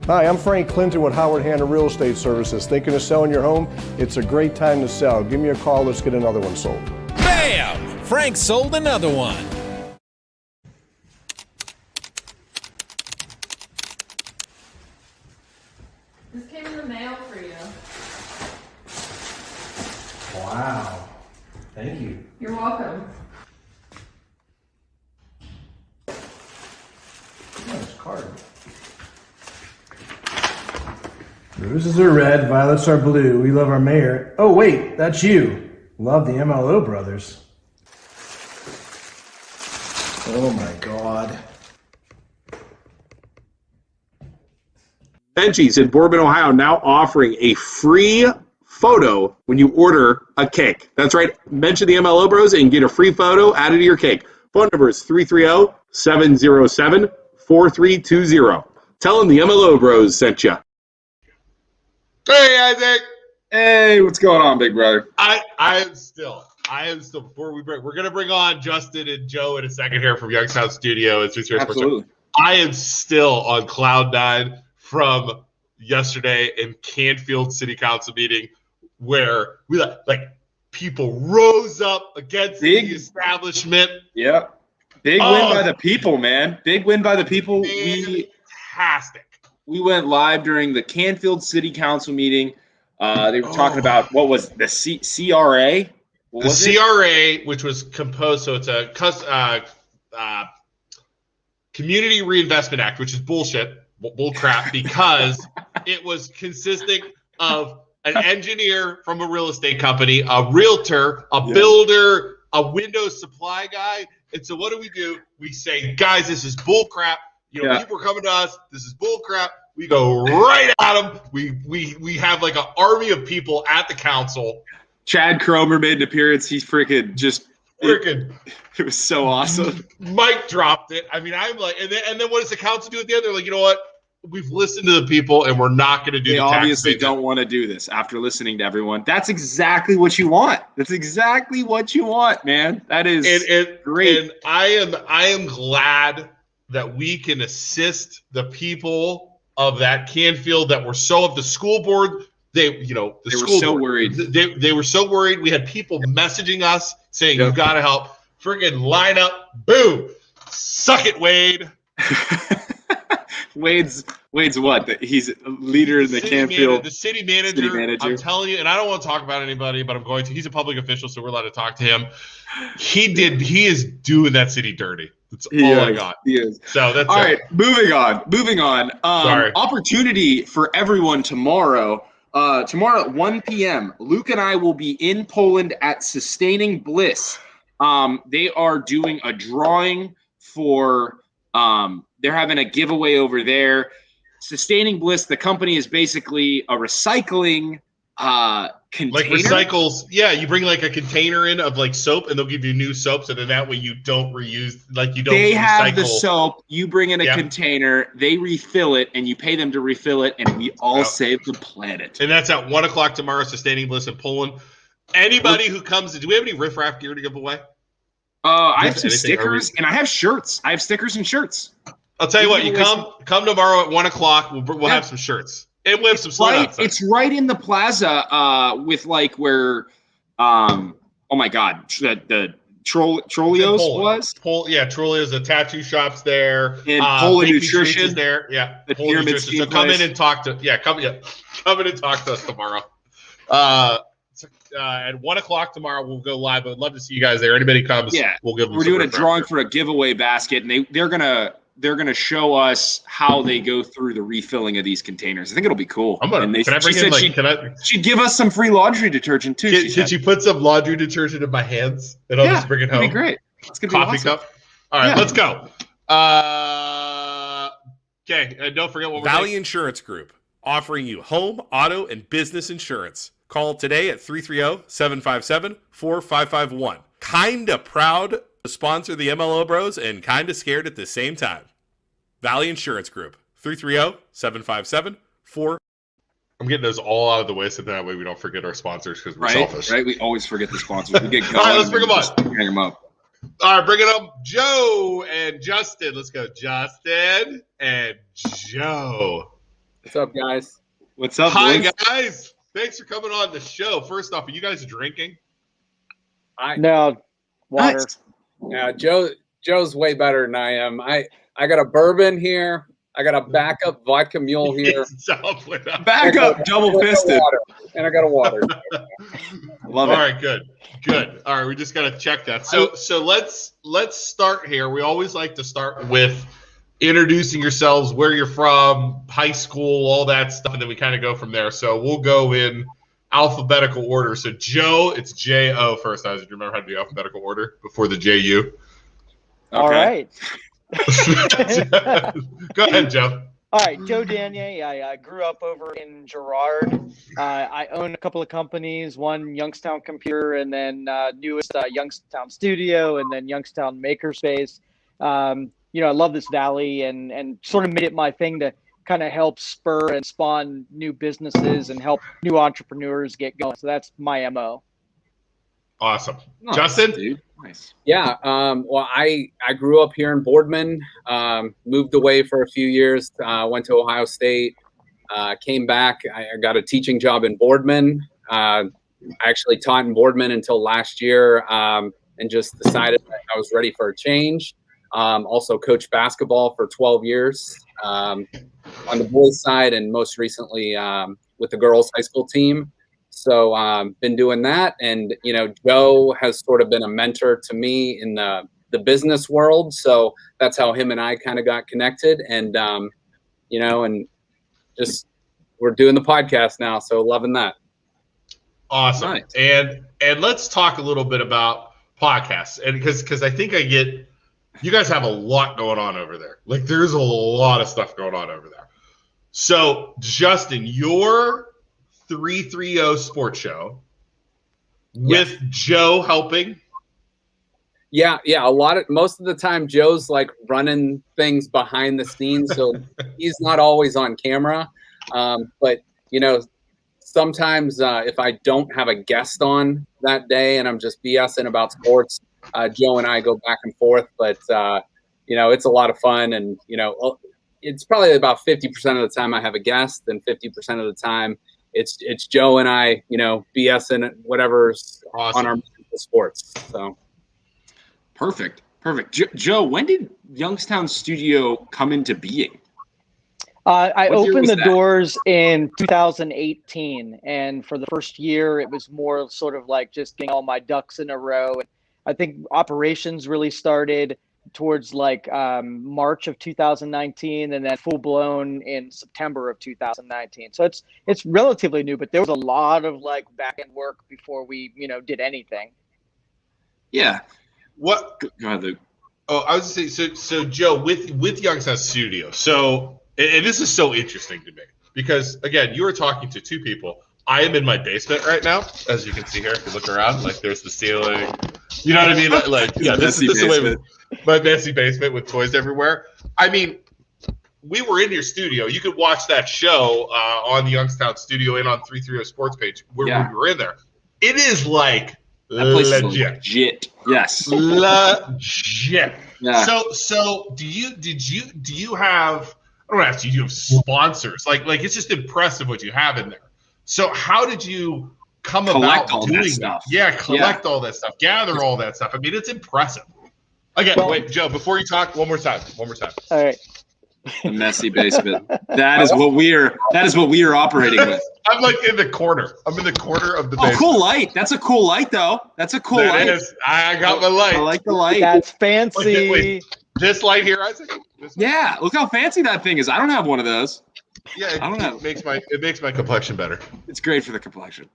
Hi, I'm Frank Clinton with Howard Hanna Real Estate Services. Thinking of selling your home? It's a great time to sell. Give me a call. Let's get another one sold. Bam! Frank sold another one. This came in the mail for you. Wow. Thank you. You're welcome. Nice card. Roses are red, violets are blue. We love our mayor. Oh, wait, that's you. Love the MLO brothers. Oh my God. Benji's in Bourbon, Ohio, now offering a free photo when you order a cake. That's right. Mention the MLO Bros and get a free photo added to your cake. Phone number is 330-707-4320. Tell them the MLO Bros sent you. Hey, Isaac. Hey, what's going on, big brother? I am still, before we break, we're going to bring on Justin and Joe in a second here from Youngstown Studio. Absolutely. I am still on cloud nine from yesterday in Canfield City Council meeting where we people rose up against the establishment. Yep. Big win by the people, man. Big win by the people. Fantastic. We went live during the Canfield City Council meeting. They were talking about what was the CRA? The CRA, which was composed, so it's a Community Reinvestment Act, which is bullshit, bull crap, because it was consisting of an engineer from a real estate company, a realtor, a builder, a window supply guy. And so what do? We say, guys, this is bull crap. People are coming to us. This is bull crap. We go right at them. We have like an army of people at the council. Chad Cromer made an appearance. He's freaking it was so awesome. Mike dropped it. I mean, I'm like, and then what does the council do at the end? They're like, you know what? We've listened to the people, and we're not going to do. They obviously don't want to do this after listening to everyone. That's exactly what you want. That's exactly what you want, man. That is great. And I am glad that we can assist the people of that Canfield that were so of the school board. They were so worried. They were so worried. We had people messaging us saying, "You've got to help." Friggin' line up. Boom. Suck it, Wade. Wade's what? He's a leader in the Canfield. The city manager. I'm telling you, and I don't want to talk about anybody, but I'm going to. He's a public official, so we're allowed to talk to him. He is doing that city dirty. That's all I got. He is. So that's all right. Moving on. Sorry. Opportunity for everyone tomorrow. Tomorrow at 1 p.m., Luke and I will be in Poland at Sustaining Bliss. They are doing a drawing for they're having a giveaway over there. Sustaining Bliss, the company, is basically a recycling container. Like recycles. Yeah, you bring like a container in of like soap and they'll give you new soap, so then that way you don't reuse, They have the soap, you bring in a container, they refill it, and you pay them to refill it, and we all save the planet. And that's at 1 o'clock tomorrow, Sustaining Bliss in Poland. Anybody who comes in, do we have any riffraff gear to give away? I have some stickers, and I have shirts. I have stickers and shirts. I'll tell you what, you come tomorrow at 1 o'clock, we'll have some shirts. And we have some slide-outs. It's right in the plaza with where oh my God, the Trollios was? Trollios, the tattoo shop's there. And Poland Nutrition is there. Yeah, the Pyramid Nutrition. So come in and talk to come in and talk to us tomorrow. at 1 o'clock tomorrow. We'll go live. I'd love to see you guys there. Anybody comes, we'll give them. We're some doing a refreshers. drawing for a giveaway basket, and they're gonna show us how they go through the refilling of these containers. I think it'll be cool. Can I bring in she'd give us some free laundry detergent too. Should you put some laundry detergent in my hands and I'll just bring it home? That'd be great. That's gonna be Coffee awesome. cup. All right, let's go. Okay, and don't forget what we're Valley Insurance Group, offering you home, auto, and business insurance. Call today at 330-757-4551. Kinda proud to sponsor the MLO Bros and kinda scared at the same time. Valley Insurance Group, 330-757-4551. I'm getting those all out of the way so that way we don't forget our sponsors because we're selfish. Right, we always forget the sponsors. We get going. All right, let's bring them on. Hang them up. All right, bring it up. Joe and Justin. Let's go. Justin and Joe. What's up, guys? What's up, Hi, boys? guys. Thanks for coming on the show. First off, are you guys drinking? No, water. Nice. Yeah, Joe's way better than I am. I got a bourbon here. I got a backup vodka mule here. Back up, double fisted. And I got a water. Love it. All it. right, good. All right, we just got to check that. So let's start here. We always like to start with introducing yourselves, where you're from, high school, all that stuff, and then we kind of go from there. So we'll go in alphabetical order. So Joe, it's J-O first. Do you remember how to do alphabetical order before the J-U? All right. Go ahead, Joe. All right, Joe Danyi. I grew up over in Girard. I own a couple of companies, one Youngstown Computer, and then newest Youngstown Studio, and then Youngstown Makerspace. I love this valley and sort of made it my thing to kind of help spur and spawn new businesses and help new entrepreneurs get going. So that's my MO. Awesome. Nice, Justin? Dude. Nice. Yeah. Well, I grew up here in Boardman, moved away for a few years, went to Ohio State, came back. I got a teaching job in Boardman. I actually taught in Boardman until last year and just decided that I was ready for a change. Also coached basketball for 12 years on the boys' side and most recently with the girls' high school team. So been doing that. And, Joe has sort of been a mentor to me in the business world. So that's how him and I kind of got connected. And, and just we're doing the podcast now. So loving that. Awesome. Nice. And let's talk a little bit about podcasts. And because I think you guys have a lot going on over there. Like there's a lot of stuff going on over there. So Justin, your 330 Sports Show with Joe helping. Yeah. Most of the time Joe's like running things behind the scenes. So he's not always on camera. But sometimes if I don't have a guest on that day and I'm just BSing about sports, Joe and I go back and forth, but it's a lot of fun. And, it's probably about 50% of the time I have a guest and 50% of the time it's Joe and I, BSing whatever's awesome. On our sports. So Perfect. Joe, when did Youngstown Studio come into being? I What year opened was the that? doors in 2018, and for the first year, it was more sort of like just getting all my ducks in a row. And I think operations really started towards like March of 2019, and then full blown in September of 2019. So it's relatively new, but there was a lot of like back end work before we did anything. Yeah. What? Go ahead, Luke. Oh, I was going to say, so Joe, with Youngstown Studio, so, and this is so interesting to me, because, again, you were talking to two people. I am in my basement right now, as you can see here. If you look around, like, there's the ceiling. You know what I mean? Like, yeah, this is the way my messy basement with toys everywhere. I mean, we were in your studio. You could watch that show on the Youngstown Studio and on 330 Sports page where we were in there. It is like That place is legit. Yes. Legit. Yeah. So do you have, I don't ask you have sponsors. Like it's just impressive what you have in there. So how did you come Collect about all doing that stuff. Yeah, collect all that stuff, gather all that stuff. I mean, it's impressive. Again, wait, Joe, before you talk, one more time. All right. The messy basement. That is what we are operating with. I'm like in the corner. I'm in the corner of the Oh, basement. cool light. That's a cool light, though. That's a cool light. That is. I got my light. I like the light. That's fancy. Wait. This light here, Isaac? This one? Yeah, look how fancy that thing is. I don't have one of those. Yeah, I don't know. it makes my complexion better. It's great for the complexion.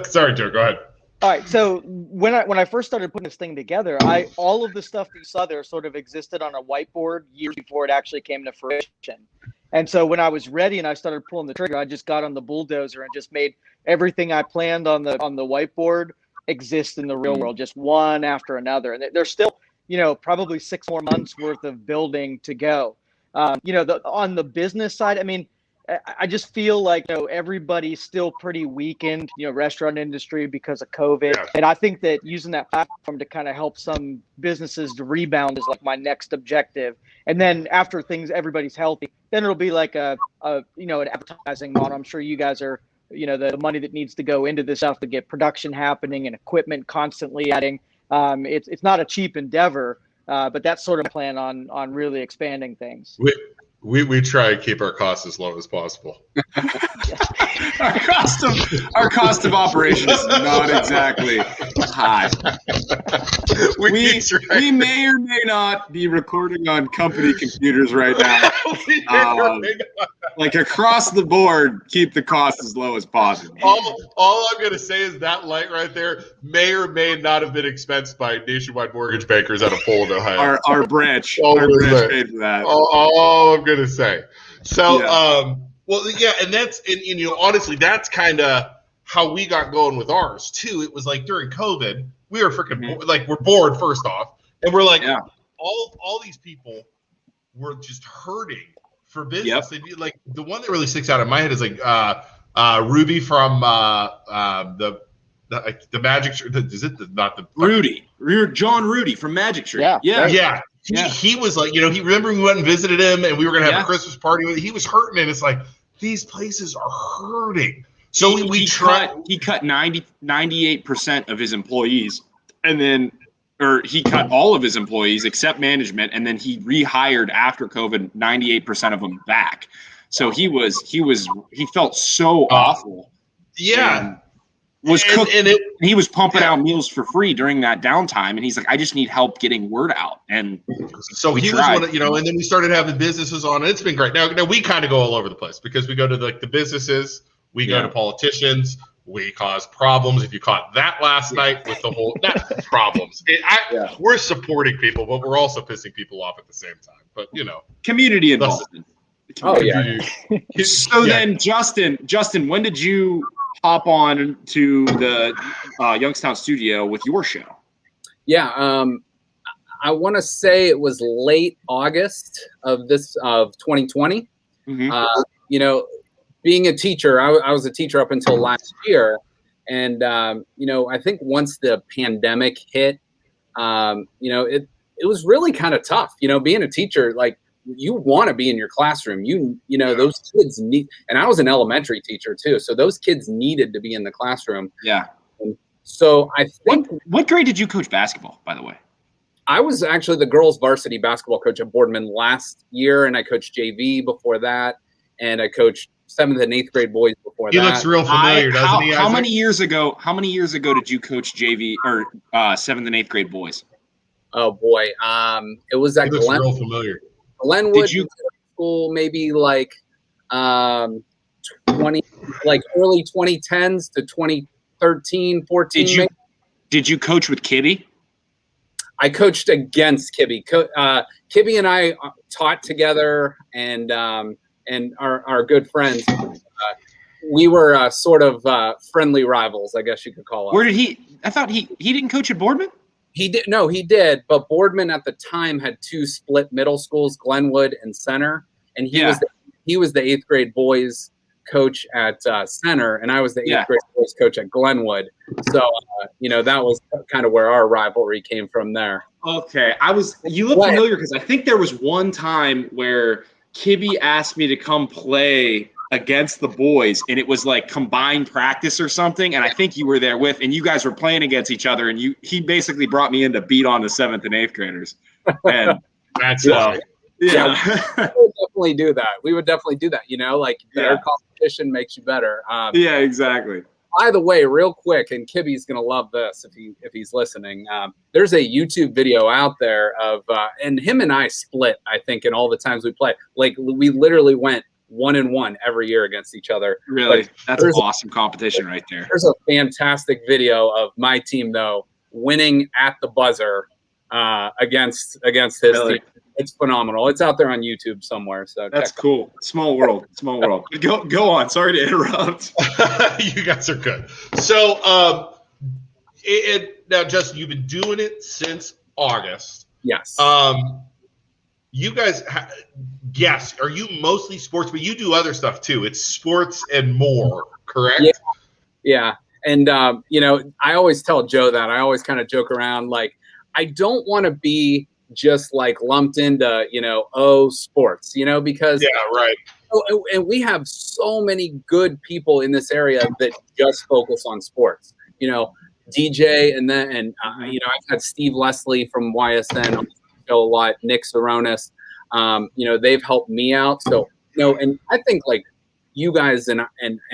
Sorry, Joe. Go ahead. All right. So when I first started putting this thing together, all of the stuff that you saw there sort of existed on a whiteboard years before it actually came to fruition. And so when I was ready and I started pulling the trigger, I just got on the bulldozer and just made everything I planned on the whiteboard exist in the real world, just one after another. And there's still, probably 6 more months worth of building to go. On the business side, I mean, I just feel like everybody's still pretty weakened, restaurant industry because of COVID. Yeah. And I think that using that platform to kind of help some businesses to rebound is like my next objective. And then after everybody's healthy, then it'll be like an advertising model. I'm sure you guys are, the money that needs to go into this stuff to get production happening and equipment constantly adding. It's not a cheap endeavor, but that's sort of plan on really expanding things. We try and keep our costs as low as possible. Our cost of operation is not exactly high. We may or may not be recording on company computers right now. Like across the board, keep the cost as low as possible. All I'm going to say is that light right there may or may not have been expensed by Nationwide Mortgage Bankers out of Poland, Ohio. Our branch paid for that. All I'm going to say. So, Yeah. and that's honestly, that's kind of how we got going with ours too. It was like during COVID, we were freaking we're bored first off, and we're like, all these people were just hurting for business. Yep. They'd be like, the one that really sticks out in my head is like Ruby from the Magic. Is it not the Rudy? John Rudy from Magic Tree. Yeah. He was like, he remember we went and visited him and we were going to have a Christmas party with him. He was hurting, and it's like, these places are hurting. So he cut 98% of his employees, and then, or he cut all of his employees except management, and then he rehired after COVID 98% of them back. So he felt so awful. Yeah. He was pumping out meals for free during that downtime, and he's like, I just need help getting word out. And so he was one of, and then we started having businesses on, and it's been great. Now we kind of go all over the place because we go to the businesses, we go to politicians, we cause problems. If you caught that last night with the whole problems, we're supporting people, but we're also pissing people off at the same time. But community involvement. Oh yeah. So then, Justin, when did you hop on to the Youngstown Studio with your show? Yeah, I want to say it was late August of 2020. Mm-hmm. Being a teacher, I was a teacher up until last year, and I think once the pandemic hit, it was really kind of tough. Being a teacher, like, you want to be in your classroom. Those kids need, and I was an elementary teacher too, so those kids needed to be in the classroom. Yeah. And so I think. What grade did you coach basketball, by the way? I was actually the girls' varsity basketball coach at Boardman last year, and I coached JV before that, and I coached 7th and 8th grade boys before that. He looks real familiar, doesn't he? How many years ago did you coach JV or 7th and 8th grade boys? Oh boy, it was at Glenwood. Real familiar. Glenwood school, maybe like 20, like early 2010s to 2013, 14. Did you coach with Kibby? I coached against Kibby. Kibby and I taught together, and are good friends. We were sort of friendly rivals, I guess you could call it. Where did he? I thought he didn't coach at Boardman. He did. No, he did. But Boardman at the time had 2 split middle schools, Glenwood and Center, and he was the 8th grade boys coach at Center, and I was the 8th grade boys coach at Glenwood. So that was kind of where our rivalry came from there. Okay, you look familiar because I think there was one time where Kibby asked me to come play against the boys, and it was like combined practice or something, and I think you were there and you guys were playing against each other, and he basically brought me in to beat on the 7th and 8th graders. And that's Yeah. We would definitely do that. We would definitely do that. You know, like better competition makes you better. Yeah, exactly. By the way, real quick, and Kibby's gonna love this if he's listening. There's a YouTube video out there of and him and I split, I think, in all the times we play. Like we literally went 1-1 every year against each other. Really, But that's awesome competition right there. There's a fantastic video of my team though winning at the buzzer against his team. It's phenomenal. It's out there on YouTube somewhere. So that's cool. Small world. Small world. Go on. Sorry to interrupt. You guys are good. So, now, Justin, you've been doing it since August. Yes. You guys, yes, are you mostly sports, but you do other stuff too? It's sports and more, correct? Yeah. And you know, I always tell Joe that. I always kind of joke around like I don't want to be just like lumped into, you know, sports, you know, because and we have so many good people in this area that just focus on sports, you know, DJ and you know, I've had Steve Leslie from YSN on the show a lot, Nick Saronis, you know, they've helped me out. So, you know, and I think like you guys and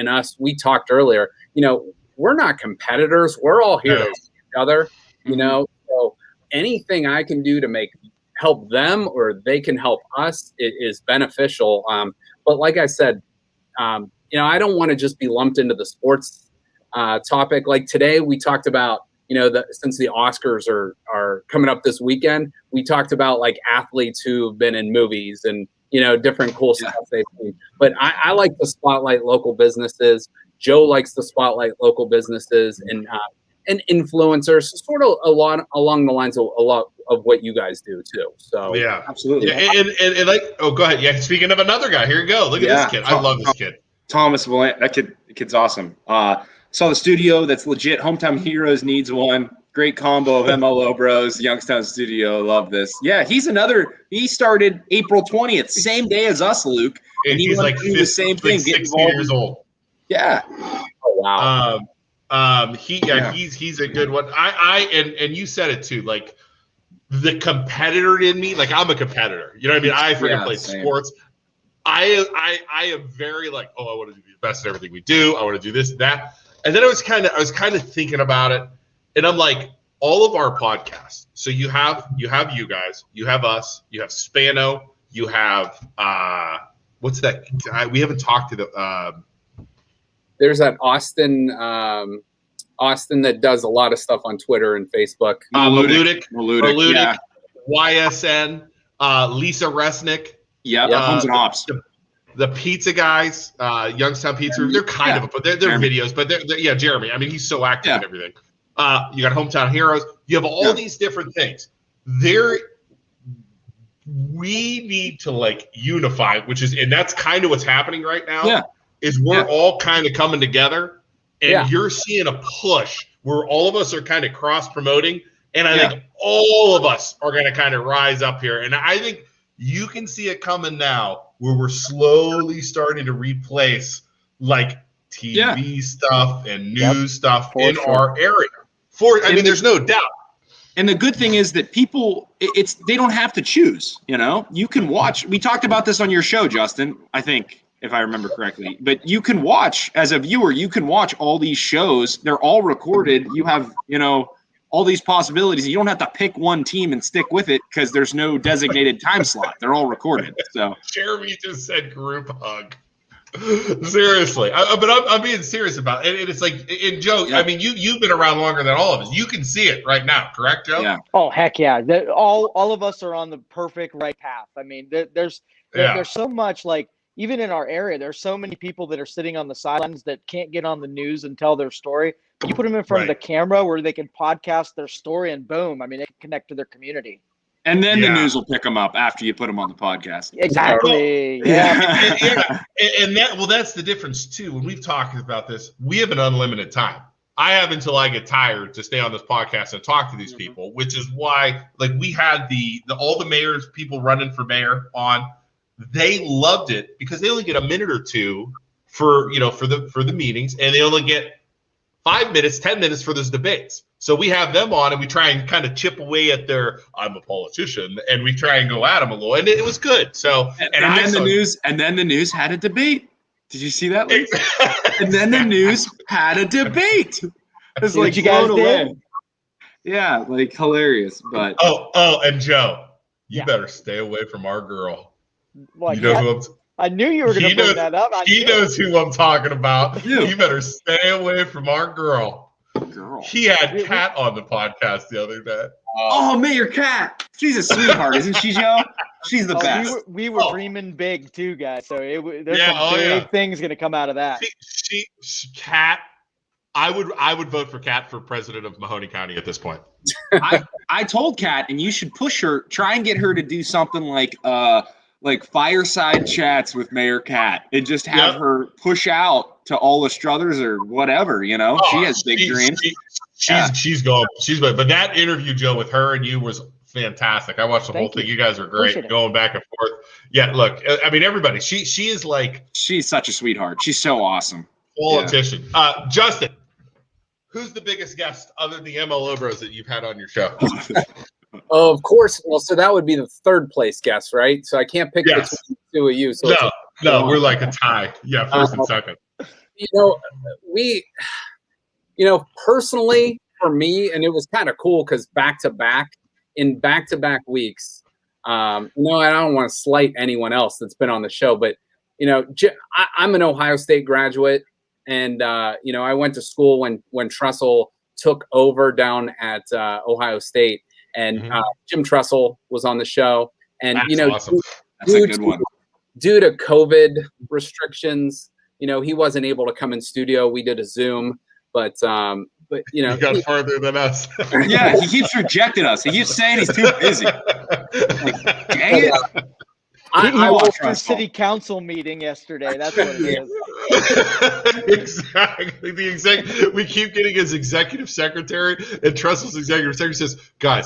us, we talked earlier, you know, we're not competitors. We're all here to help each other, you know, so anything I can do to help them or they can help us is beneficial. But like I said, you know, I don't want to just be lumped into the sports topic. Like today we talked about, you know, since the Oscars are coming up this weekend, we talked about like athletes who've been in movies and, you know, different cool stuff they've seen. But I like to spotlight local businesses. Joe likes to spotlight local businesses and influencers, sort of along the lines of a lot of what you guys do too. So yeah, absolutely. Yeah, and like, oh, go ahead. Yeah, speaking of another guy, here you go. Look at this kid. I love this kid. Thomas Valant. The kid's awesome. Saw the studio. That's legit. Hometown Heroes needs one. Great combo of MLO Bros. Youngstown Studio. Love this. Yeah, he's another. He started April 20th, same day as us, Luke. And he's like the same thing. Like 16 years old. Yeah. Oh wow. He's a good one. And you said it too, like the competitor in me, like I'm a competitor. You know what I mean? I freaking play sports. I am very like, oh, I want to do the best at everything we do. I want to do this, that. And then I was kind of thinking about it, and I'm like, all of our podcasts. So you have you guys, you have us, you have Spano, you have what's that guy? We haven't talked to the there's that Austin that does a lot of stuff on Twitter and Facebook. Maludik, yeah. YSN, Lisa Resnick. Yeah, Homes and Hops. The pizza guys, Youngstown Pizza. They're kind of, but they're videos. But they're Jeremy. I mean, he's so active and everything. You got Hometown Heroes. You have all these different things. We need to like unify, and that's kind of what's happening right now. Yeah. Is we're all kind of coming together, and you're seeing a push where all of us are kind of cross promoting, and I think all of us are going to kind of rise up here, and I think you can see it coming now where we're slowly starting to replace like TV stuff and news stuff in our area. I mean, there's no doubt. And the good thing is that people, they don't have to choose. You know, you can watch. We talked about this on your show, Justin, I think, if I remember correctly. But you can watch, as a viewer, you can watch all these shows. They're all recorded. You have, you know, all these possibilities. You don't have to pick one team and stick with it because there's no designated time slot. They're all recorded. So Jeremy just said group hug. Seriously, but I'm being serious about it. And it's like, and Joe, I mean, you've been around longer than all of us. You can see it right now, correct, Joe? Yeah. Oh heck yeah! All of us are on the perfect right path. I mean, there's so much, like, even in our area, there's so many people that are sitting on the sidelines that can't get on the news and tell their story. You put them in front of the camera where they can podcast their story, and boom, I mean, they can connect to their community. And then the news will pick them up after you put them on the podcast. Exactly. And that's the difference too. When we've talked about this, we have an unlimited time. I have until I get tired to stay on this podcast and talk to these people, which is why, like, we had all the mayors, people running for mayor on. They loved it because they only get a minute or two for the meetings, and they only get 5 minutes, 10 minutes for those debates. So we have them on, and we try and kind of chip away at their "I'm a politician," and we try and go at them a little, and it was good. So and then the news had a debate. Did you see that? Exactly. And then the news had a debate. It was like you guys blown did? away. Yeah, like hilarious. But and Joe, you Yeah. better stay away from our girl. Well, You know who I knew you were going to bring that up. He knows who I'm talking about. Yeah. You better stay away from our girl. He had Kat on the podcast the other day. oh, Mayor Kat, she's a sweetheart, isn't she, Joe? She's the best. We were dreaming big too, guys. So there's some big things going to come out of that. She Kat. I would vote for Kat for president of Mahoney County at this point. I told Kat, and you should push her. Try and get her to do something like fireside chats with Mayor Kat, and just have her push out to all the Struthers or whatever. You know, she has big dreams. She's going. But that interview, Joe, with her and you was fantastic. I watched the whole thing. You guys are great, going back and forth. Yeah, look, I mean, everybody. She is like, she's such a sweetheart. She's so awesome. Politician. Justin, who's the biggest guest other than the MLO Bros that you've had on your show? Of course. Well, so that would be the third place guest, right? So I can't pick between the two of you. So no, we're like a tie. Yeah, first and second. Personally for me, and it was kind of cool because back-to-back weeks, I don't want to slight anyone else that's been on the show, but, I'm an Ohio State graduate, and, I went to school when Tressel took over down at Ohio State, and Jim Tressel was on the show. And, That's awesome. That's a good one. Due to COVID restrictions, he wasn't able to come in studio. We did a Zoom, but he got farther than us. Yeah, he keeps rejecting us. He keeps saying he's too busy. Like, dang it. I watched the city council meeting yesterday. That's what it is. Exactly. We keep getting his executive secretary, and Tressel's executive secretary says, "Guys,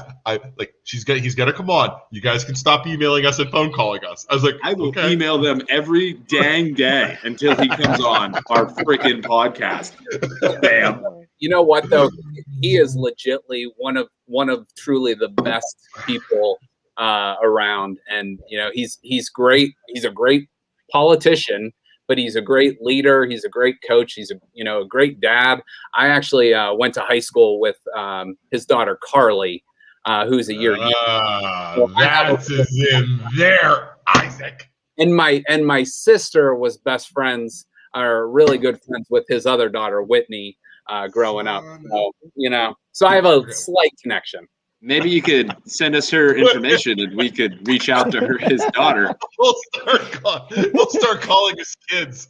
he's gonna come on. You guys can stop emailing us and phone calling us." I was like, I will email them every dang day until he comes on our freaking podcast. Bam. You know what though? He is legitly one of truly the best people around, and he's great. He's a great politician, but he's a great leader. He's a great coach. He's a great dad. I actually went to high school with his daughter Carly, who's a year younger. That's in there, Isaac. And my sister was best friends, or really good friends with his other daughter Whitney, growing up. So I have a slight connection. Maybe you could send us her information and we could reach out to his daughter. We'll start calling his kids.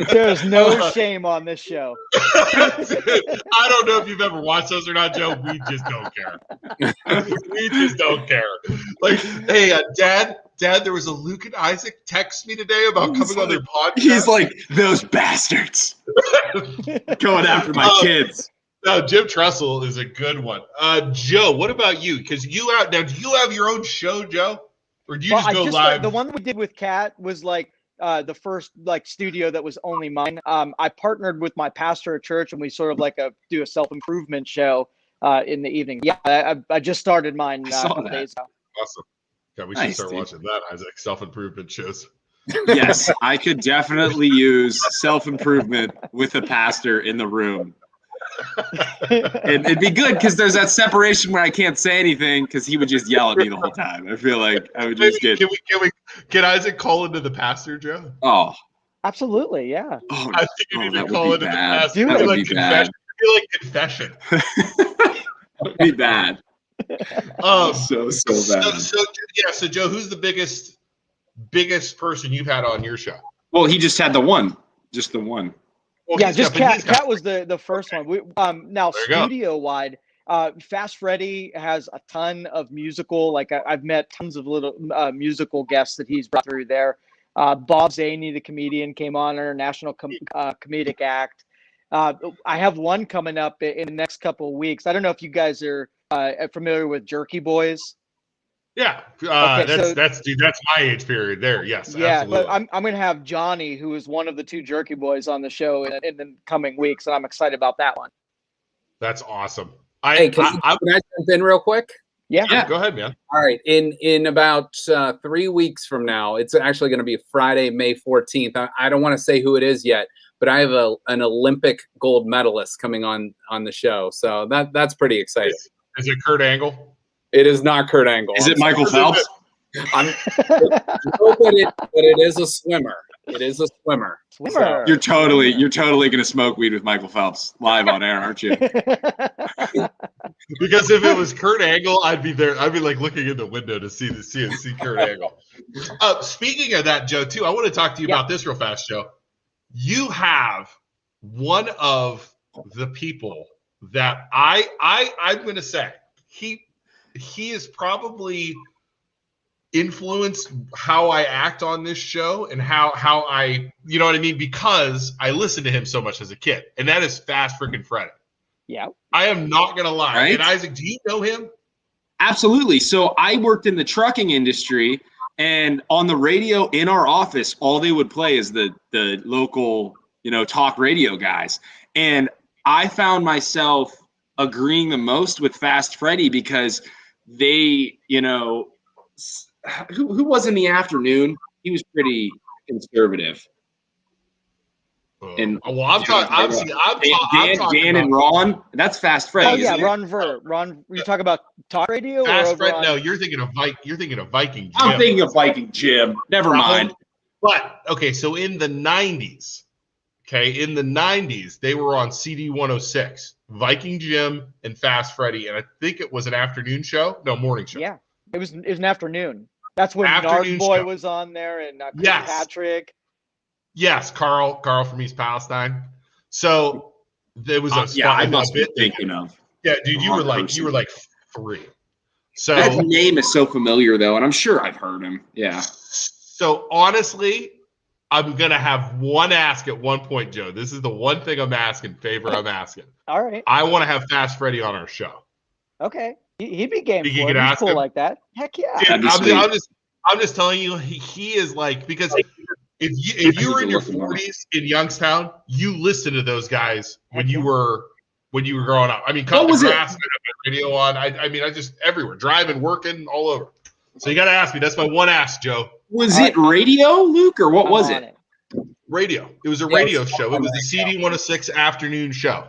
There's no shame on this show. I don't know if you've ever watched those or not, Joe. We just don't care. We just don't care. Like, hey, Dad, there was a Luke and Isaac text me today about coming on their podcast. He's like, those bastards going after my kids. No, Jim Tressel is a good one. Joe, what about you? Because do you have your own show, Joe? Or do you just go live? The one we did with Kat was the first studio that was only mine. I partnered with my pastor at church, and we sort of do a self-improvement show in the evening. Yeah, I just started mine a couple days ago. Awesome. Yeah, we should start watching that, Isaac. Self-improvement shows. Yes, I could definitely use self-improvement with a pastor in the room. And it'd be good because there's that separation where I can't say anything because he would just yell at me the whole time. I feel like I would just get. Can Isaac call into the pastor, Joe? Oh, absolutely, yeah. Oh, I think you need to call into the pastor. That would be bad. I feel like confession. That would be bad. So bad. So Joe, who's the biggest person you've had on your show? Well, he just had the one. Just the one. Well, yeah, just Kat was the first one. We now studio wide. Fast Freddy has a ton of musical. I've met tons of little musical guests that he's brought through there. Bob Zaney, the comedian, came on our national comedic act. I have one coming up in the next couple of weeks. I don't know if you guys are familiar with Jerky Boys. Yeah, that's my age period there. Yes, yeah, absolutely. but I'm going to have Johnny, who is one of the two Jerky Boys, on the show in the coming weeks, and I'm excited about that one. That's awesome. Hey, can I jump in real quick? Yeah. Go ahead, man. All right. In about 3 weeks from now, it's actually going to be Friday, May 14th. I don't want to say who it is yet, but I have an Olympic gold medalist coming on the show. So that's pretty exciting. Is it Kurt Angle? It is not Kurt Angle. Is it Michael Phelps? But it is a swimmer. It is a swimmer. Swimmer. You're totally gonna smoke weed with Michael Phelps live on air, aren't you? Because if it was Kurt Angle, I'd be there. I'd be like looking in the window to see Kurt Angle. Speaking of that, Joe, too, I want to talk to you about this real fast, Joe. You have one of the people that I'm going to say he is probably influenced how I act on this show and how I, you know what I mean? Because I listened to him so much as a kid, and that is Fast Freaking Freddy. Yeah. I am not going to lie. Right? And Isaac, do you know him? Absolutely. So I worked in the trucking industry, and on the radio in our office, all they would play is the local, talk radio guys. And I found myself agreeing the most with Fast Freddy because they, who was in the afternoon? He was pretty conservative. And well, I'm talking. Dan and Ron. That's Fast Freddy. Oh yeah, Ron Ver. Ron, you talk about talk radio? Fast Freddy. No, you're thinking of Viking Jim. I'm thinking of Viking Jim. Never mind. But okay, so in the 90s, they were on CD 106, Viking Jim and Fast Freddy, and I think it was an afternoon show. No, morning show. Yeah, it was an afternoon. That's when Afternoon Nard Boy show. was on there and Yes. Patrick. Yes, Carl from East Palestine. So there was a I must be thinking of. Yeah, dude, you were like 3. So That name is so familiar though, and I'm sure I've heard him. Yeah. So honestly, I'm gonna have one ask at one point, Joe. This is the one thing I'm asking. I'm asking. All right. I want to have Fast Freddy on our show. Okay. He'd be game You for could it. He's ask cool him. like that. Heck yeah. Dude, I'm just telling you, he is like, because if you were in your 40s in Youngstown, you listened to those guys when you were growing up. I mean, cut the grass, radio on. I mean, I just everywhere, driving, working, all over. So you got to ask me. That's my one ask, Joe. Was it radio, Luke, or what was it? Radio. It was a radio show. It was the CD 106 afternoon show.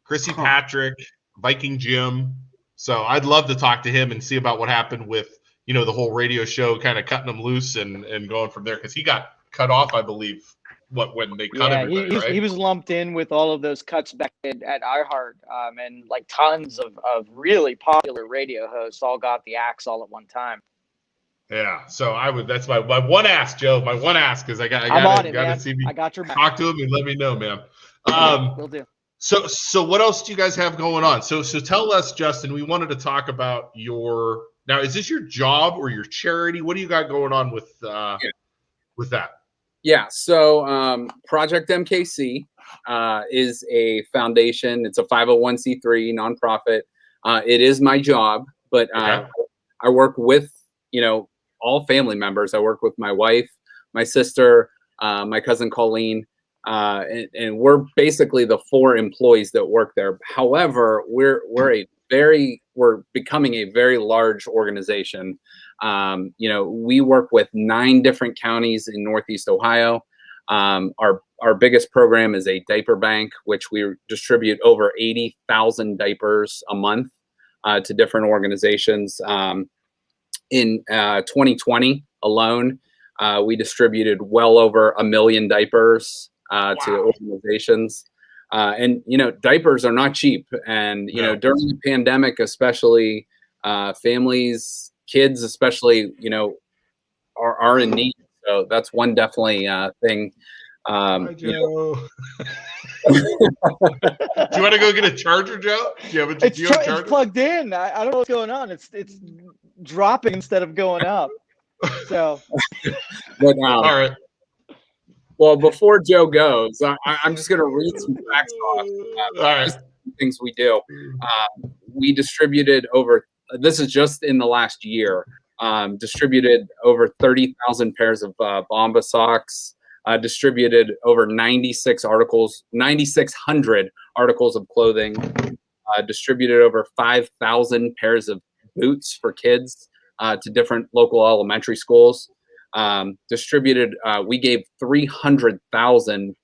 Chrissy Patrick, Viking Jim. So I'd love to talk to him and see about what happened with, the whole radio show, kind of cutting him loose and going from there, because he got cut off, I believe, when they cut everybody, right? He was lumped in with all of those cuts back at iHeart, and like tons of really popular radio hosts all got the axe all at one time. Yeah, so that's my one ask, Joe. My one ask is I got to see me. I got your back. Talk to him and let me know, man. Will do. So what else do you guys have going on? So tell us, Justin. We wanted to talk about your. Now, is this your job or your charity? What do you got going on with that? Yeah. So Project MKC is a foundation. It's a 501c3 nonprofit. It is my job, but I work with all family members. I work with my wife, my sister, my cousin Colleen, and we're basically the 4 employees that work there. However, we're becoming a very large organization. We work with 9 different counties in Northeast Ohio. Our biggest program is a diaper bank, which we distribute over 80,000 diapers a month to different organizations. In 2020 alone, we distributed well over 1 million diapers to organizations. And diapers are not cheap. And during the pandemic, especially, families, kids, especially, are in need. So that's one definitely thing. Hi, Joe. Do you want to go get a charger, Joe? It's plugged in. I don't know what's going on. It's dropping instead of going up. So. But, all right. Well, before Joe goes, I'm just going to read some facts off. All right. Things we do. We distributed this is just in the last year, distributed over 30,000 pairs of Bomba socks, distributed over 9,600 articles of clothing, distributed over 5,000 pairs of boots for kids to different local elementary schools. We gave 300,000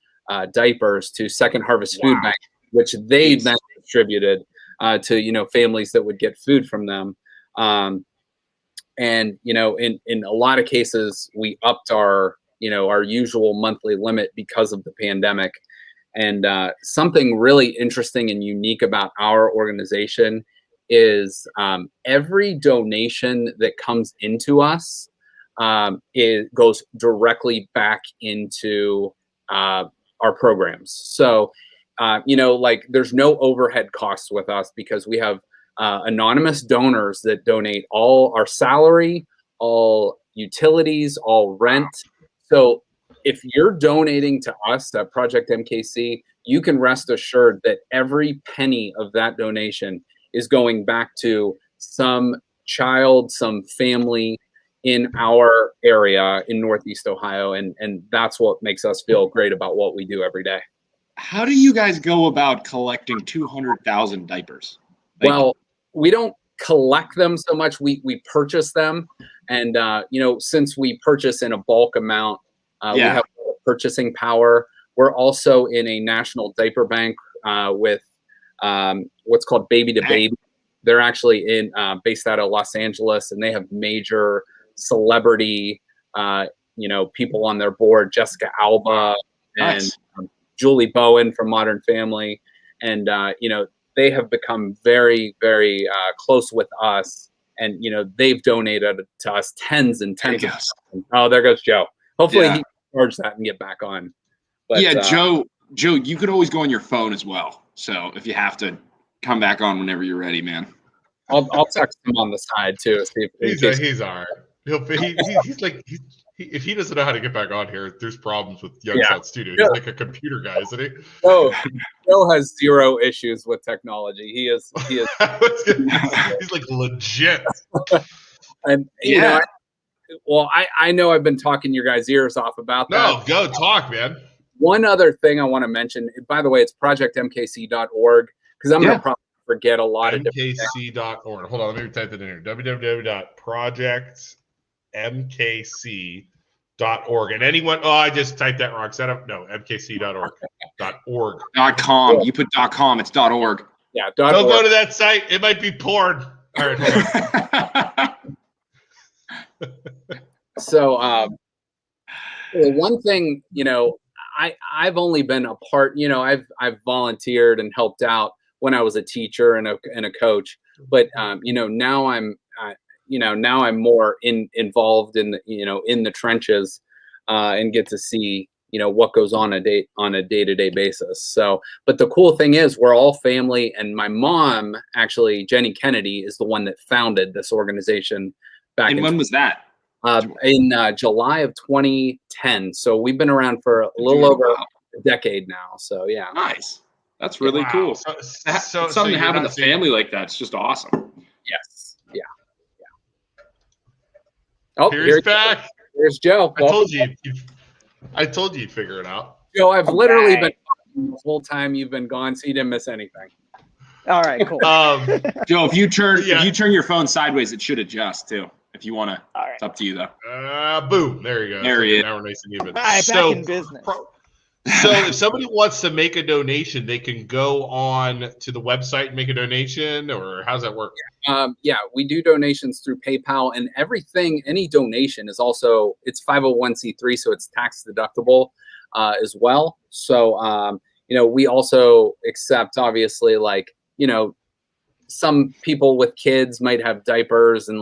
diapers to Second Harvest Food Bank, which they then distributed to families that would get food from them. And in a lot of cases, we upped our usual monthly limit because of the pandemic. And something really interesting and unique about our organization is every donation that comes into us, it goes directly back into our programs. So, there's no overhead costs with us because we have anonymous donors that donate all our salary, all utilities, all rent. So if you're donating to us at Project MKC, you can rest assured that every penny of that donation is going back to some child, some family in our area in Northeast Ohio. And that's what makes us feel great about what we do every day. How do you guys go about collecting 200,000 diapers? Well, we don't collect them so much. We purchase them. And, since we purchase in a bulk amount, we have purchasing power. We're also in a national diaper bank with what's called Baby to Baby. They're actually based out of Los Angeles, and they have major celebrity, people on their board, Jessica Alba and Julie Bowen from Modern Family. And, they have become very, very close with us. And, they've donated to us tens and tens of thousands. Oh, there goes Joe. Hopefully he can charge that and get back on. But, Joe, you can always go on your phone as well. So if you have to come back on whenever you're ready, man. I'll text him on the side too. See if He's all right. If he doesn't know how to get back on here, there's problems with Youngstown Studio. He's like a computer guy, isn't he? Oh, Bill has zero issues with technology. He is. He's like legit. And I know I've been talking your guys' ears off about that. No, go talk, man. One other thing I want to mention, by the way, it's projectmkc.org, because I'm going to probably forget a lot of different MKC.org. Hold on, let me type that in here. www.projectmkc.org. And anyone, I just typed that wrong. MKC.org. .org. .com. You put .com, it's .org. Yeah, Don't go to that site. It might be porn. All right, hold on. So, one thing, I've only been a part, I've volunteered and helped out when I was a teacher and a coach, but now I'm more involved in the trenches, and get to see what goes on a day-to-day basis. So, but the cool thing is we're all family, and my mom, actually, Jenny Kennedy, is the one that founded this organization back. And when was that? In July of 2010. So we've been around for a little over a decade now. So yeah. Nice. That's really cool. Something to have in the family like that. It's just awesome. Yes. Yeah. Oh, here's back. Here's Joe. I told you you'd figure it out. Joe, I've literally been talking the whole time you've been gone, so you didn't miss anything. All right, cool. Joe, if you turn your phone sideways, it should adjust too. If you want to, it's up to you though. Boom! There you go. There he is. Now we're nice and even. All right, back in business. So if somebody wants to make a donation, they can go on to the website and make a donation, or how's that work? We do donations through PayPal, and everything. Any donation is also, it's 501c3, so it's tax deductible as well. So we also accept, obviously, some people with kids might have diapers and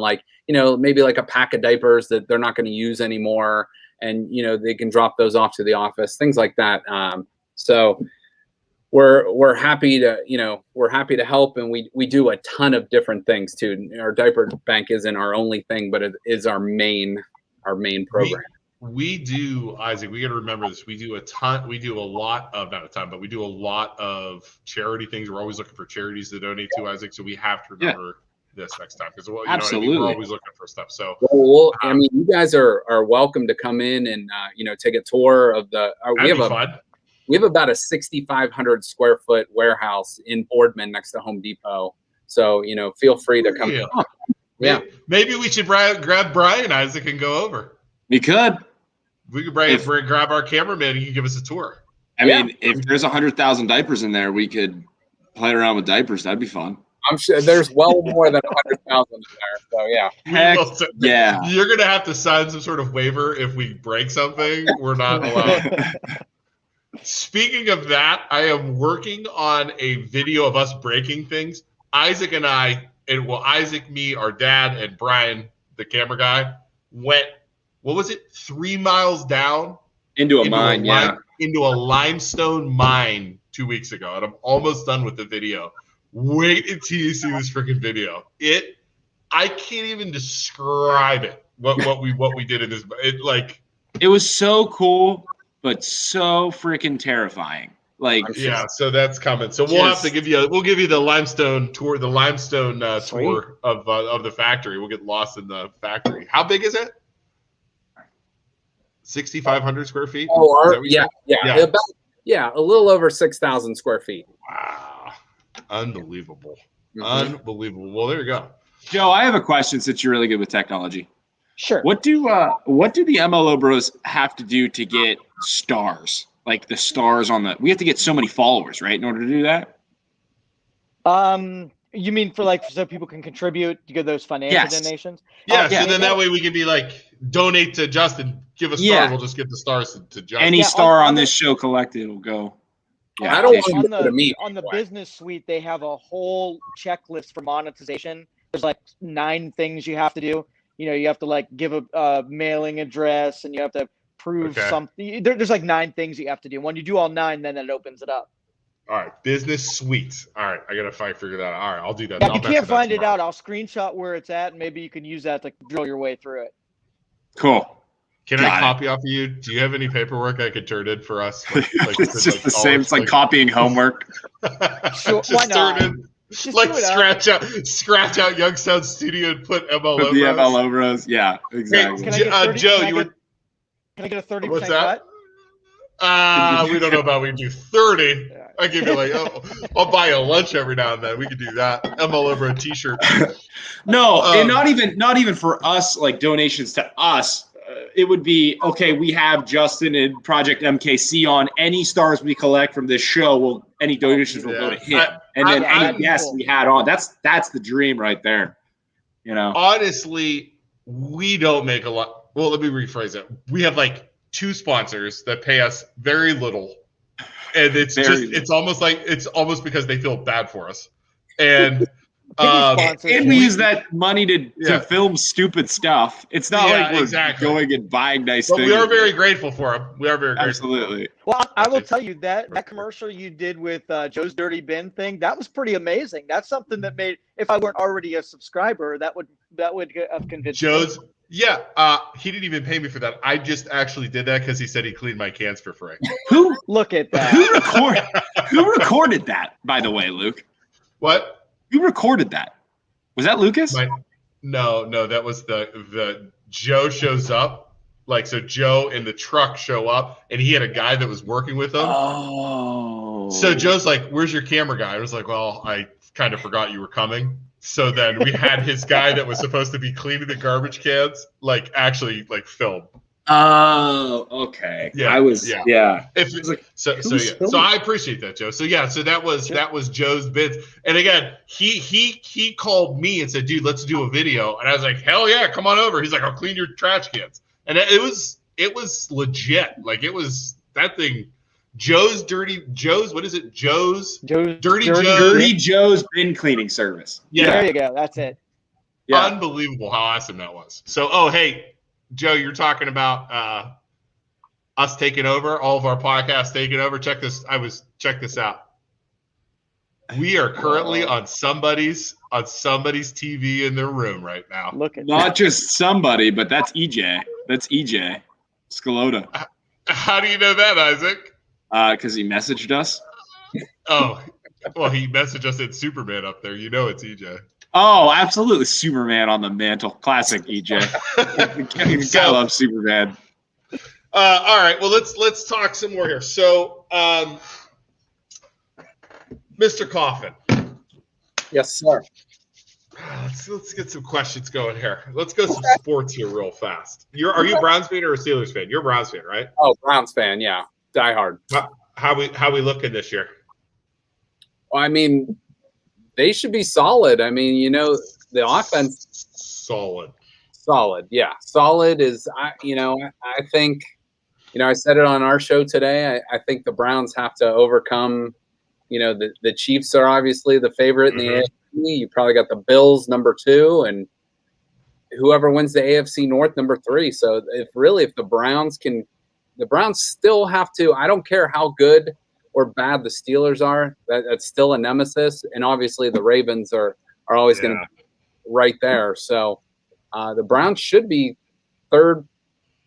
maybe like a pack of diapers that they're not going to use anymore. And, they can drop those off to the office, things like that. So we're happy to help. And we do a ton of different things too. Our diaper bank isn't our only thing, but it is our main program. We do, Isaac, we got to remember this. We do a lot of charity things. We're always looking for charities to donate to, Isaac. So we have to remember this next time, because absolutely, we're always looking for stuff. So you guys are welcome to come in and take a tour of the. We We have about a 6,500 square foot warehouse in Boardman next to Home Depot. So, feel free to come. Yeah. Yeah. Maybe we should grab Brian Isaac and go over. We could. We could grab our cameraman and he can give us a tour. I mean, if there's 100,000 diapers in there, we could play around with diapers. That'd be fun. I'm sure there's well more than 100,000 in there. So, yeah. Heck, yeah. You're going to have to sign some sort of waiver if we break something. We're not allowed. Speaking of that, I am working on a video of us breaking things. Isaac and I, Isaac, me, our dad, and Brian, the camera guy, went, 3 miles down? Into a mine, into a limestone mine 2 weeks ago, and I'm almost done with the video. Wait until you see this freaking video. I can't even describe it. What we did in this. It was so cool, but so freaking terrifying. So that's coming. So we'll have to give you the limestone tour, tour of the factory. We'll get lost in the factory. How big is it? 6,500 square feet. Oh, yeah, a little over 6,000 square feet. Wow, unbelievable, unbelievable. Well, there you go. Joe, I have a question since you're really good with technology. Sure. What do the MLO Bros have to do to get stars? Like the stars we have to get so many followers, right? In order to do that. You mean so people can contribute to get those financial donations? Yeah. So then that way we can be donate to Justin, give us stars. We'll just give the stars to Justin. Any star on this show collected will go. Yeah, I don't want on the business suite. They have a whole checklist for monetization. There's 9 things you have to do. You have to give a mailing address, and you have to prove something. There's 9 things you have to do. When you do all 9, then it opens it up. All right, business suite. All right, I gotta figure that out. All right, I'll do that. Yeah, if you can't find it out, I'll screenshot where it's at, and maybe you can use that to drill your way through it. Cool. Can I copy off of you? Do you have any paperwork I could turn in for us? It's just the same. It's like copying homework. Sure, why not? Scratch out Youngstown Studio and put MLO Bros. The MLO Bros. Yeah, exactly. Joe, can I get a 30% cut? We don't know about we do 30. I give you I'll buy you a lunch every now and then. We could do that. MLO Bro t-shirt. No, and not even for us, donations to us. It would be okay. We have Justin and Project MKC on. Any stars we collect from this show any donations will go to him. And then any guests we had on. That's the dream right there. Honestly, we don't make a lot. Well, let me rephrase it. We have 2 sponsors that pay us very little, and it's almost because they feel bad for us, and we use that money to film stupid stuff. It's not we're going and buying nice things. We are very grateful for them. We are very grateful. Absolutely. Well, I will tell you that commercial you did with Joe's Dirty Bin thing, that was pretty amazing. That's something that made, if I weren't already a subscriber, that would have convinced Joe's. me. Yeah, he didn't even pay me for that. I just actually did that because he said he cleaned my cans for free. Look at that? Who recorded that, by the way, Luke? What? Who recorded that? Was that Lucas? No, that was the Joe shows up. So Joe and the truck show up, and he had a guy that was working with him. Oh. So Joe's like, "Where's your camera guy?" I was like, "Well, I kind of forgot you were coming." So then we had his guy that was supposed to be cleaning the garbage cans, actually film. Oh, okay. Yeah, I was. Yeah. So I appreciate that, Joe. So that was Joe's bids. And again, he called me and said, "Dude, let's do a video." And I was like, "Hell yeah, come on over." He's like, "I'll clean your trash cans." And it was legit. It was that thing. Joe's, what is it? Dirty Joe's bin cleaning service. Yeah. There you go. That's it. Yeah. Unbelievable how awesome that was. So, hey, Joe, you're talking about us taking over, all of our podcasts taking over. Check this out. We are currently on somebody's TV in their room right now. Look at not just somebody, but that's EJ. That's EJ Scalota. How do you know that, Isaac? Because he messaged us. Oh, well, he messaged us in Superman up there. It's EJ. Oh, absolutely. Superman on the mantle. Classic EJ. I love Superman. All right. Well, let's talk some more here. So Mr. Coffin. Yes, sir. Let's get some questions going here. Let's go some sports here real fast. Are you a Browns fan or a Steelers fan? You're a Browns fan, right? Oh, Browns fan, yeah, die hard. How we looking this year? Well, I mean, they should be solid. I mean, you know, the offense solid. Yeah, solid is. I think, you know, I said it on our show today. I think the Browns have to overcome. You know, the Chiefs are obviously the favorite in the AFC. You probably got the Bills number 2, and whoever wins the AFC North number 3. So if the Browns still have to. I don't care how good or bad the Steelers are. That's still a nemesis, and obviously the Ravens are always going to be right there. So the Browns should be third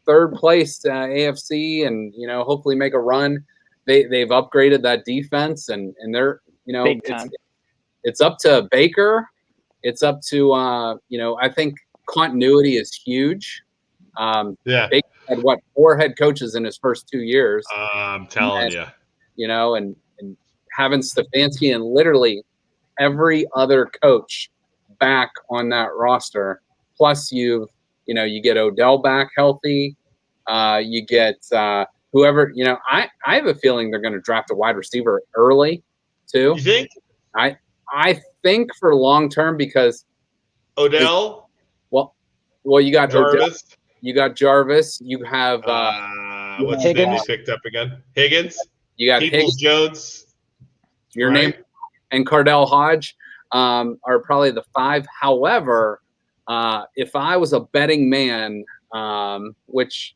place AFC, and you know, hopefully make a run. They've upgraded that defense, and they're, you know, it's up to Baker. It's up to you know, I think continuity is huge. Baker had 4 head coaches in his first 2 years. I'm telling you. You know, and having Stefanski and literally every other coach back on that roster. Plus you get Odell back healthy. You get whoever, you know, I have a feeling they're going to draft a wide receiver early too. You think? I think for long term, because Odell. Well, you got Jarvis. Odell, you got Jarvis. You have what's his name they picked up again? Higgins. You got Peoples Jones. Your name and Cardell Hodge are probably the 5. However, if I was a betting man, which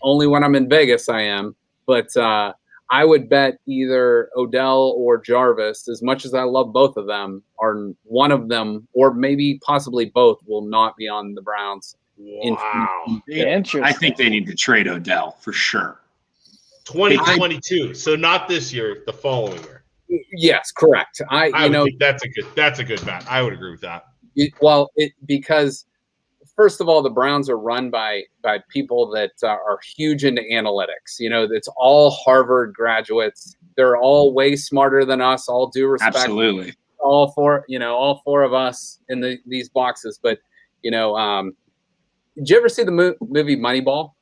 only when I'm in Vegas I am, but I would bet either Odell or Jarvis. As much as I love both of them, or one of them, or maybe possibly both, will not be on the Browns. Wow. I think they need to trade Odell for sure. 2022, so not this year, the following year. Yes, correct. I think that's a good bet. I would agree with that. Because first of all, the Browns are run by people that are huge into analytics. You know, it's all Harvard graduates. They're all way smarter than us. All due respect, absolutely. All 4 of us in these boxes. But you know, did you ever see the movie Moneyball?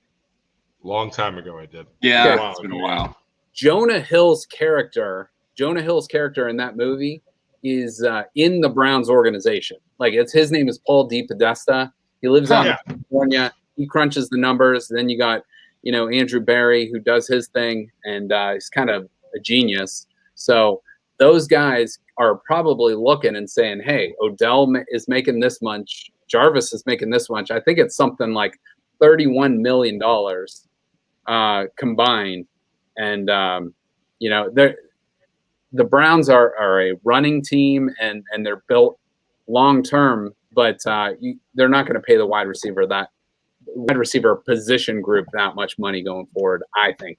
Long time ago, I did. Yeah, okay. It's been a while. Jonah Hill's character in that movie is in the Browns organization. Like, his name is Paul DePodesta. He lives out in California. He crunches the numbers. Then you got, you know, Andrew Barry, who does his thing, and he's kind of a genius. So those guys are probably looking and saying, hey, Odell is making this much. Jarvis is making this much. I think it's something like $31 million combined. And, you know, the Browns are a running team, and they're built long term, but they're not going to pay the wide receiver position group that much money going forward. I think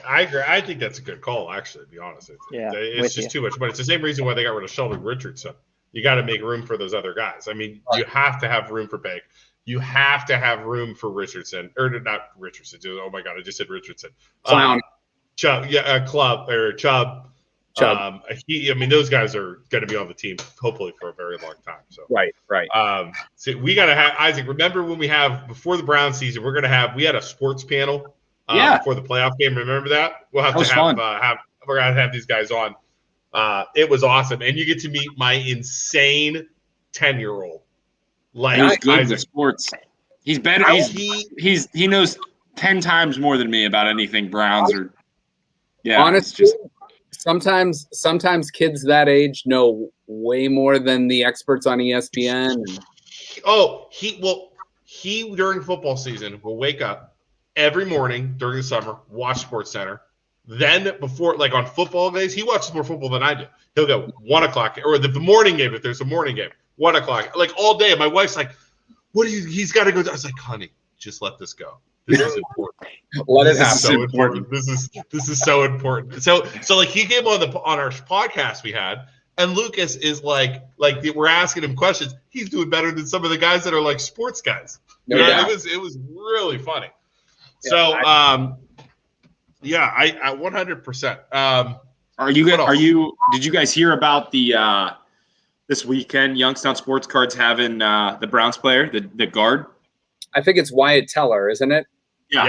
I agree. I think that's a good call, actually, to be honest with you. It's just too much money. It's the same reason why they got rid of Sheldon Richardson. You got to make room for those other guys. I mean, you have to have room for Bank. You have to have room for Richardson, or not Richardson. Oh my God, I just said Richardson. Clown. Chubb, Chubb. I mean, those guys are going to be on the team hopefully for a very long time. So right. So we got to have Isaac. Remember when before the Browns season, we had a sports panel before the playoff game. Remember that? We'll have we're gonna have these guys on. It was awesome, and you get to meet my insane 10-year-old. Like, he's good with sports. He's better. He knows 10 times more than me about anything Browns or. Yeah, honestly, sometimes kids that age know way more than the experts on ESPN. He during football season will wake up every morning during the summer, watch Sports Center. Then before, like on football days, he watches more football than I do. He'll go 1 o'clock, or the morning game if there's a morning game, 1 o'clock, like all day. My wife's like, "What do you? He's got to go." I was like, "Honey, just let this go. This is important. Let it happen. So important. This is so important." So like he came on our podcast we had, and Lucas is like we're asking him questions. He's doing better than some of the guys that are like sports guys. It was really funny. So Yeah, I 100%. Did you guys hear about the this weekend Youngstown Sports Cards having the Browns player, the guard? I think it's Wyatt Teller, isn't it? Yeah.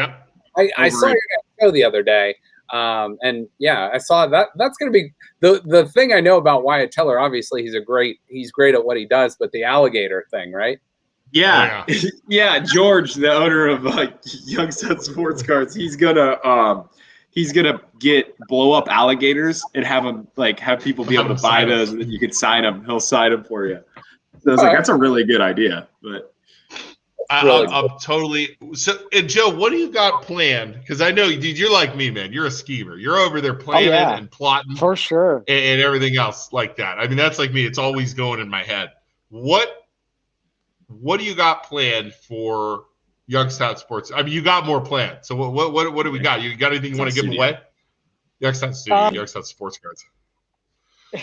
Yep. I saw your show the other day. And yeah, I saw that. That's going to be the thing I know about Wyatt Teller. Obviously, he's great at what he does, but the alligator thing, right? Yeah. Oh, Yeah. George, the owner of Youngstown Sports Cards, he's gonna blow up alligators and have people be able to buy those, and then you can sign them. He'll sign them for you. So I was that's a really good idea. But I'm totally so. And Joe, what do you got planned? Because I know, dude, you're like me, man. You're a schemer. You're over there planning and plotting for sure, and everything else like that. I mean, that's like me. It's always going in my head. What do you got planned for Youngstown Sports? I mean, you got more planned. So what do we got? You got anything you want to give away? Youngstown Studio, Youngstown Sports Cards.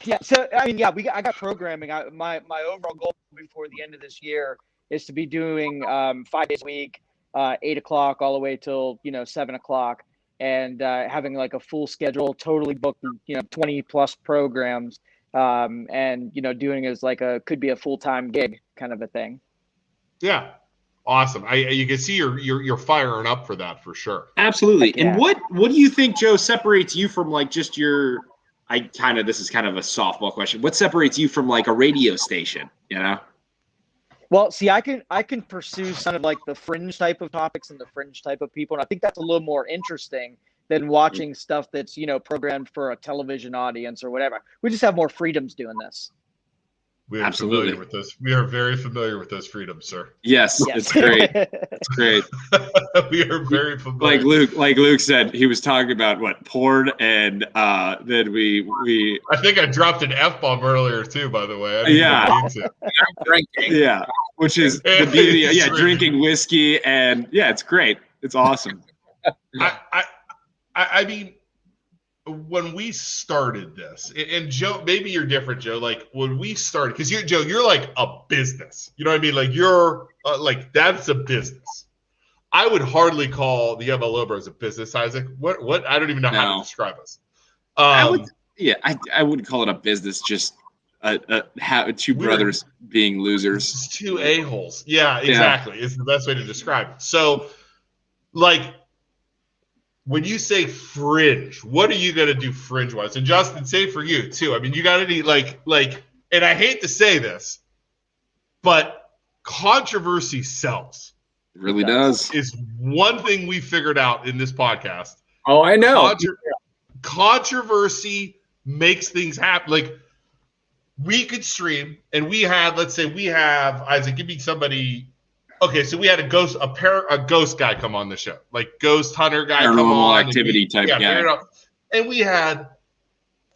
Yeah. So I mean, I got programming. My overall goal before the end of this year is to be doing 5 days a week, 8 o'clock all the way till 7 o'clock, and having like a full schedule, totally booked, 20 plus programs, and doing it as could be a full-time gig kind of a thing. Yeah, awesome. You can see you're firing up for that for sure. Absolutely. And what do you think, Joe, separates you from just your? This is kind of a softball question. What separates you from a radio station? Well, see, I can pursue some of the fringe type of topics and the fringe type of people, and I think that's a little more interesting than watching stuff that's programmed for a television audience or whatever. We just have more freedoms doing this. We are familiar with this. We are very familiar with those freedoms, sir. Yes. It's great. It's great. We are very familiar. Like Luke said, he was talking about porn, and then we. I think I dropped an F-bomb earlier too, by the way. Drinking. Yeah, which is the beauty. Yeah, drinking whiskey, and it's great. It's awesome. I mean, when we started this, and Joe, maybe you're different, Joe. When we started, because you're like a business. You know what I mean? You're that's a business. I would hardly call the MLO Bros a business, Isaac. What? I don't even know how to describe us. I wouldn't call it a business. Just two brothers being losers. Two a-holes. Yeah, exactly. It's the best way to describe it. So, when you say fringe, what are you going to do fringe-wise? And Justin, say for you, too. I mean, you got to be and I hate to say this, but controversy sells. It really does. Is one thing we figured out in this podcast. Oh, I know. Controversy makes things happen. We could stream, and let's say we have, Isaac, give me somebody. Okay, so we had a ghost guy come on the show, ghost hunter guy come on. Activity type guy. And we had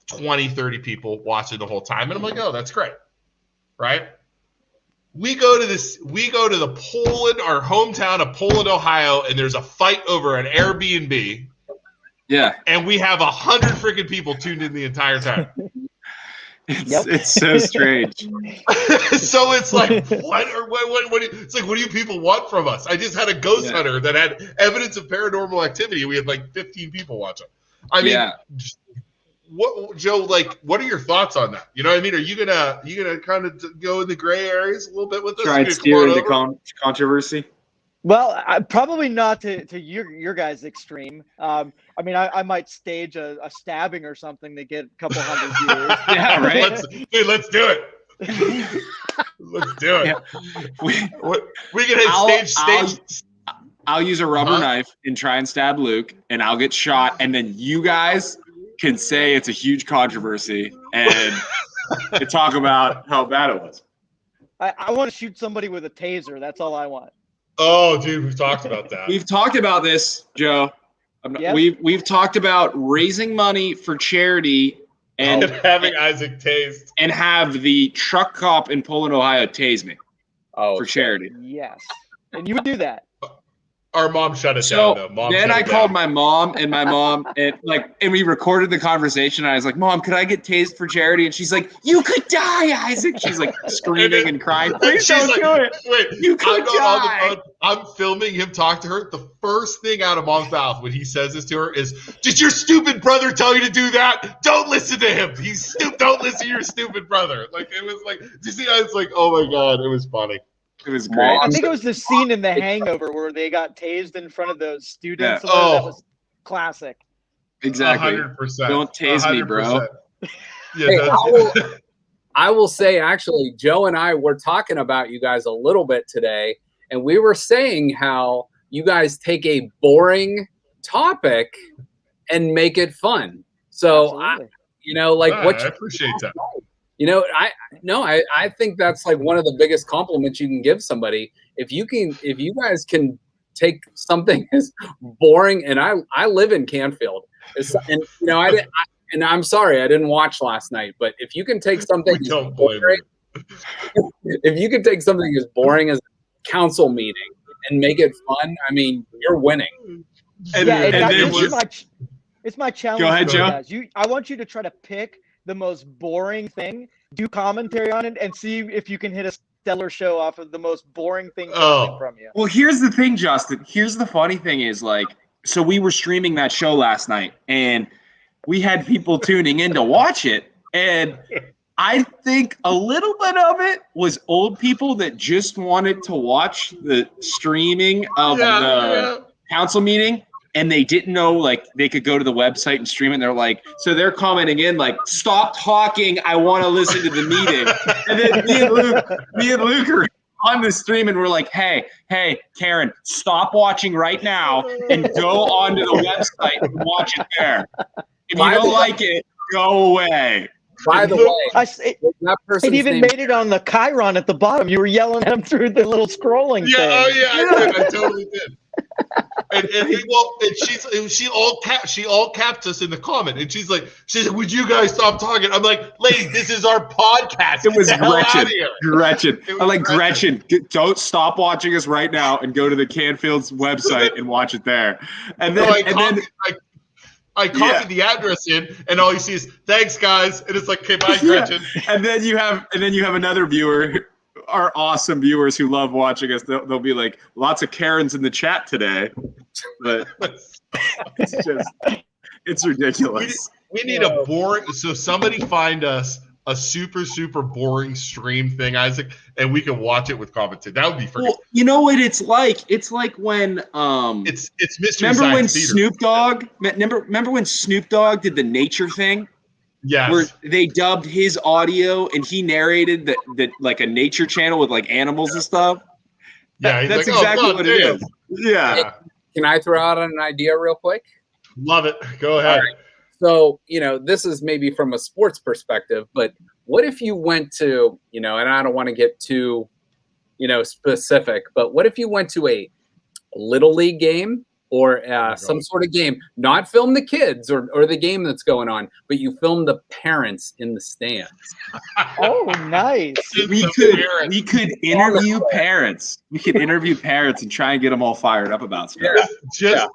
20, 30 people watching the whole time. And I'm like, oh, that's great. Right? We go to the Poland, our hometown of Poland, Ohio, and there's a fight over an Airbnb. Yeah. And we have 100 freaking people tuned in the entire time. It's so strange. So it's what do you people want from us? I just had a ghost hunter that had evidence of paranormal activity. We had 15 people watching. I mean, what, Joe? What are your thoughts on that? You know what I mean? Are you gonna kind of go in the gray areas a little bit with us? Try and steer into controversy. Well, probably not to your guys' extreme. I mean, I might stage a stabbing or something to get a couple hundred viewers. Yeah, right. Let's do it. Let's do it. Yeah. We can have stage. I'll use a rubber knife and try and stab Luke, and I'll get shot, and then you guys can say it's a huge controversy and talk about how bad it was. I want to shoot somebody with a taser. That's all I want. Oh, dude, we've talked about that. We've talked about this, Joe. We've talked about raising money for charity and having Isaac tased and have the truck cop in Poland, Ohio, tase me for charity. Yes, and you would do that. Our mom shut it So down, though. Mom then shut I it called down. my mom, and we recorded the conversation. And I was like, "Mom, could I get tased for charity?" And she's like, "You could die, Isaac." She's like screaming and crying. Please she's don't like, do it. Wait, You could I'm not on die. the phone. I'm filming him talk to her. The first thing out of Mom's mouth when he says this to her is, "Did your stupid brother tell you to do that? Don't listen to him. He's stupid. Don't listen to your stupid brother." Like it was like, do you see? I was like, oh my god, it was funny. It was great. I think it was the scene in The Hangover where they got tased in front of those students. Yeah. That was classic. Exactly. 100%. Don't tase me, bro. Yeah, Hey, I will say, actually, Joe and I were talking about you guys a little bit today, and we were saying how you guys take a boring topic and make it fun. So, I appreciate that. I think that's like one of the biggest compliments you can give somebody. If you guys can take something as boring, and I live in Canfield, and I'm sorry I didn't watch last night, but if you can take something if you can take something as boring as a council meeting and make it fun, I mean, you're winning. It's my challenge. Go ahead, Joe. Guys. I want you to try to pick the most boring thing, do commentary on it, and see if you can hit a stellar show off of the most boring thing from you. Well, here's the thing, Justin. Here's the funny thing is, like, so we were streaming that show last night, and we had people tuning in to watch it, and I think a little bit of it was old people that just wanted to watch the streaming of the council meeting, and they didn't know, like, they could go to the website and stream it. And they're like, so they're commenting in, like, "Stop talking. I want to listen to the meeting." And then me and Luke are on the stream, and we're like, hey, Karen, stop watching right now and go onto the website and watch it there. If you don't like it, go away. By the way, it even made it on the Chiron at the bottom. You were yelling at him through the little scrolling thing. I totally did. She all capped us in the comment, and she's like, "Would you guys stop talking?" I'm like, "Ladies, this is our podcast." It was Gretchen. I'm like, Gretchen, don't stop watching us right now and go to the Canfield's website and watch it there. And then, I copied the address in, and all you see is "Thanks, guys," and it's like, "Okay, bye, Gretchen." And then you have another viewer. Our awesome viewers who love watching us, they'll be like, lots of Karens in the chat today, but it's ridiculous. We need a boring. So somebody find us a super boring stream thing, Isaac, and we can watch it with commentary. That would be freaking. Well, you know what it's like? It's like when it's Mystery remember when Science Remember when Snoop Dogg did the nature thing? Yes. Where they dubbed his audio and he narrated that like a nature channel with like animals and stuff. Yeah, that's like, exactly what it is. Yeah. Can I throw out an idea real quick? Love it. Go ahead. Right. So, this is maybe from a sports perspective, but what if you went to, and I don't want to get too, specific, but what if you went to a little league game or some sort of game, not film the kids or the game that's going on, but you film the parents in the stands. Oh, nice. We could interview parents. We could interview parents and try and get them all fired up about stuff.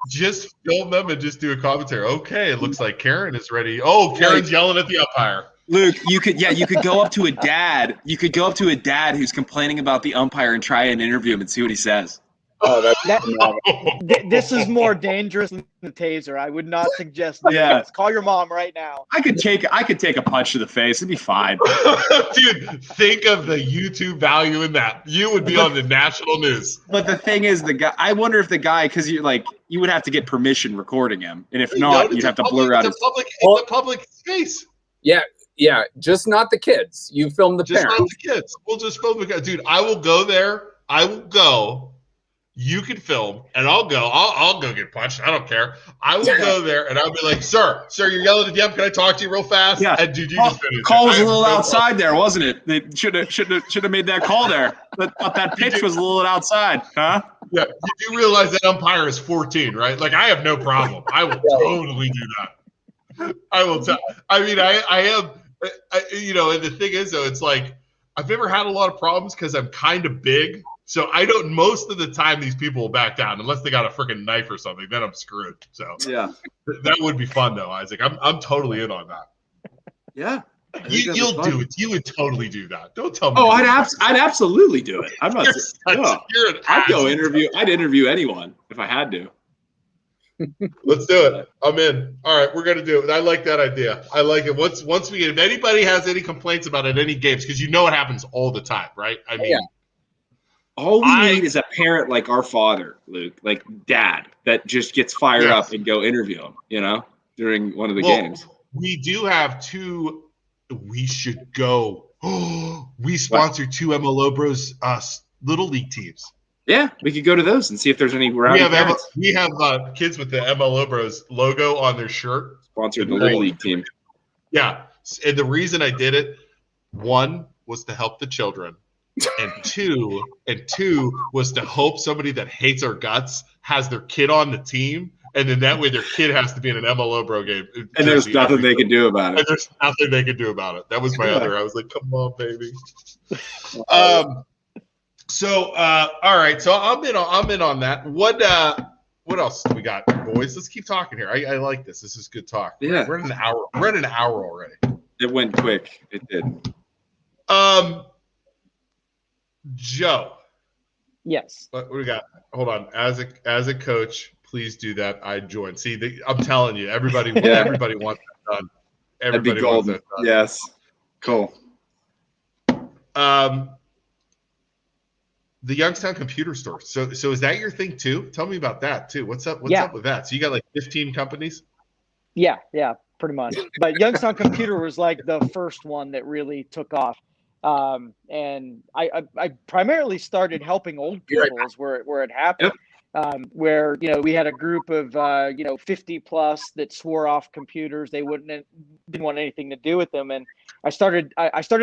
Just film them and just do a commentary. Okay, it looks like Karen is ready. Oh, Karen's yelling at the umpire. Luke, you could go up to a dad. You could go up to a dad who's complaining about the umpire and try and interview him and see what he says. Oh, This is more dangerous than the taser. I would not suggest this. Yeah. Call your mom right now. I could take a punch to the face. It'd be fine. Dude, think of the YouTube value in that. You would be on the national news. But the thing is, I wonder if the guy, because you would have to get permission recording him, and if not, you'd have to blur out his. It's a public space. Yeah, just not the kids. You film the parents. Just not the kids. We'll just film the kids. Dude, I will go there. I will go. You can film, and I'll go. I'll go get punched. I don't care. I will go there, and I'll be like, sir, you're yelling at the ump. Can I talk to you real fast? Yeah. And dude, you just finished. Call was a little outside there, wasn't it? They should have made that call there. But that pitch was a little outside, huh? Yeah. You do realize that umpire is 14, right? Like, I have no problem. I will totally do that. I will. I mean, I am. And the thing is, though, it's like I've never had a lot of problems because I'm kind of big. So I don't. Most of the time, these people will back down unless they got a freaking knife or something. Then I'm screwed. So Yeah. that would be fun though, Isaac. I'm totally in on that. Yeah. You'll do it. You would totally do that. Don't tell me. Oh, I'd absolutely do it. I'm not. You're an I'd go ass. interview. I'd interview anyone if I had to. Let's do it. I'm in. All right, we're gonna do it. I like that idea. I like it. Once we get, if anybody has any complaints about it, any games, because you know it happens all the time, right? I mean, all we need is a parent like our father, Luke, like dad, that just gets fired up and go interview him. You know, during one of the games. We do have two. We should go. We sponsor two MLO Bros Little League teams. Yeah, we could go to those and see if there's any rowdy parents. We have kids with the MLO Bros logo on their shirt. Sponsored the Little League team. Yeah, and the reason I did it, one was to help the children, and two was to hope somebody that hates our guts has their kid on the team, and then that way their kid has to be in an MLO Bro game. And there's nothing they can do about it. And there's nothing they can do about it. That was my other. I was like, come on, baby. So, all right. So I'm in on that. What else do we got, boys? Let's keep talking here. I like this. This is good talk. Yeah. We're at an hour. We're at an hour already. It went quick. It did. Joe. Yes. What do we got? Hold on. As a coach, please do that. I join. See, I'm telling you, everybody wants that done. Everybody wants that done. Yes. Cool. The Youngstown Computer Store. So is that your thing too? Tell me about that too. What's up with that? So you got like 15 companies? Yeah, pretty much. But Youngstown Computer was like the first one that really took off. And I primarily started helping old people is where it happened. Yep. Where, we had a group of 50 plus that swore off computers. They didn't want anything to do with them. And I started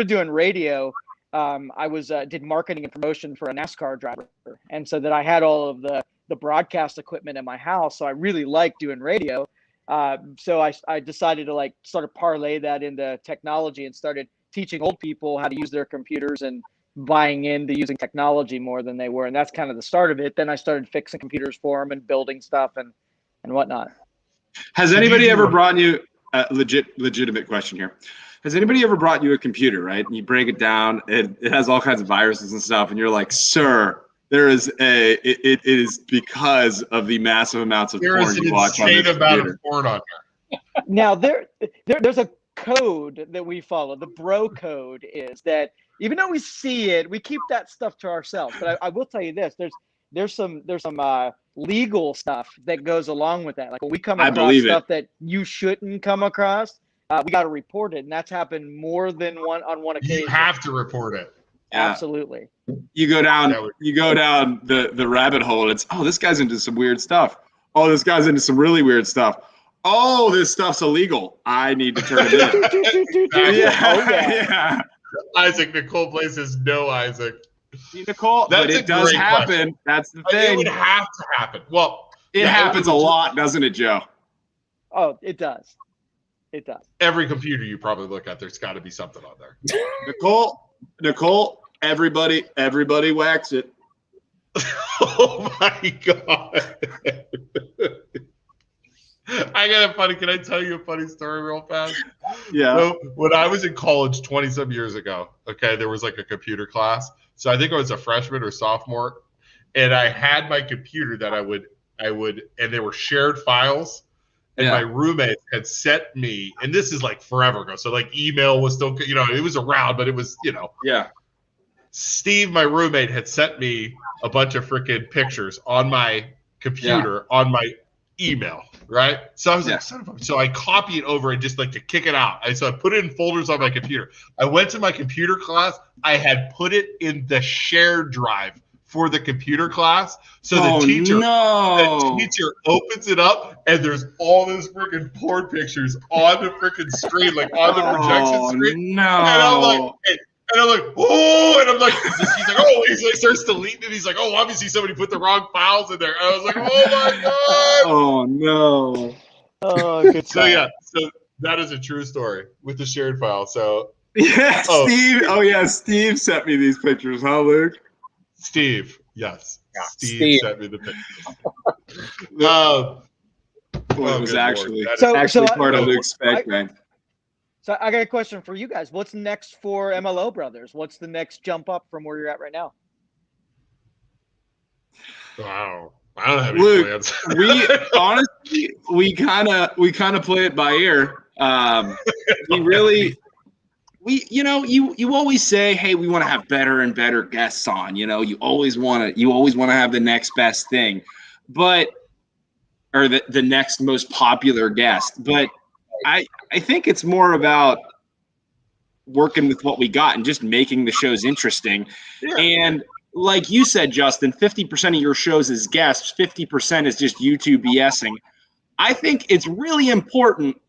doing radio. I did marketing and promotion for a NASCAR driver, and so that I had all of the broadcast equipment in my house. So I really liked doing radio. So I decided to sort of parlay that into technology and started teaching old people how to use their computers and buying into using technology more than they were. And that's kind of the start of it. Then I started fixing computers for them and building stuff and whatnot. Has anybody ever brought you a legitimate question here? Has anybody ever brought you a computer, right? And you break it down, and it has all kinds of viruses and stuff, and you're like, sir, it is because of the massive amounts of porn you watch on this computer. There is an insane amount of porn on here. Now, there's a code that we follow. The bro code is that even though we see it, we keep that stuff to ourselves. But I will tell you this, there's some legal stuff that goes along with that. Like when we come across stuff that you shouldn't come across, we got to report it, and that's happened more than on one occasion. You have to report it. Yeah. Absolutely. You go down the rabbit hole, and it's, oh, this guy's into some weird stuff. Oh, this guy's into some really weird stuff. Oh, this stuff's illegal. I need to turn it in. Yeah. Isaac, Nicole Blaze says no, Isaac. See, Nicole, but it does happen. Question. That's the thing. It would have to happen. Well, it happens a lot, doesn't it, Joe? Oh, it does. It does. Every computer you probably look at, there's got to be something on there. Nicole, everybody wax it. Oh my God. Can I tell you a funny story real fast? Yeah. So when I was in college 20-some years ago, okay, there was like a computer class. So I think I was a freshman or sophomore, and I had my computer that I would, and they were shared files. And my roommate had sent me, and this is like forever ago. So like email was still, it was around, but it was, Yeah. Steve, my roommate, had sent me a bunch of freaking pictures on my computer, on my email, right? So I was like, son of a, so I copy it over and just like to kick it out. So I put it in folders on my computer. I went to my computer class. I had put it in the shared drive for the computer class. So the teacher opens it up, and there's all those freaking porn pictures on the freaking screen, like on the projection screen. No. And I'm like, oh, and I'm like, he's like, oh, he's like, starts deleting it. He's like, oh, obviously somebody put the wrong files in there. And I was like, oh my God. Oh no. Oh, good. So that is a true story with the shared file. So Steve. Oh yeah, Steve sent me these pictures, huh, Luke? Steve. Yes. Yeah, Steve Steve. sent me the picture. It was good actually Lord. actually So- part of so- Luke's spec, man. So I got a question for you guys. What's next for MLO Brothers? What's the next jump up from where you're at right now? Wow. I don't have any Luke, plans. we honestly we kind of play it by ear. You always say, hey, we want to have better and better guests on. You always want to have the next best thing, or the next most popular guest. But I think it's more about working with what we got and just making the shows interesting. Yeah. And like you said, Justin, 50% of your shows is guests, 50% is just YouTube BSing. I think it's really important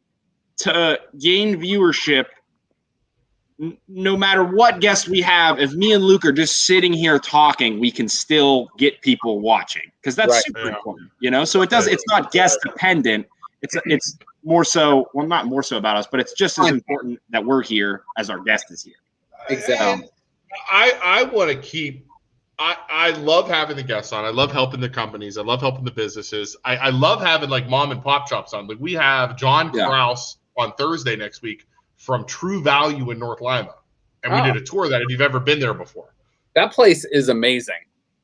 to gain viewership no matter what guest we have. If me and Luke are just sitting here talking, we can still get people watching because that's Right. super important, So it's not guest dependent. It's more so, well, not more so about us, but it's just as important that we're here as our guest is here. Exactly. I want to keep. I love having the guests on. I love helping the companies. I love helping the businesses. I love having like mom and pop shops on. Like we have John Kraus on Thursday next week from True Value in North Lima, and we did a tour of that. If you've ever been there before, That place is amazing.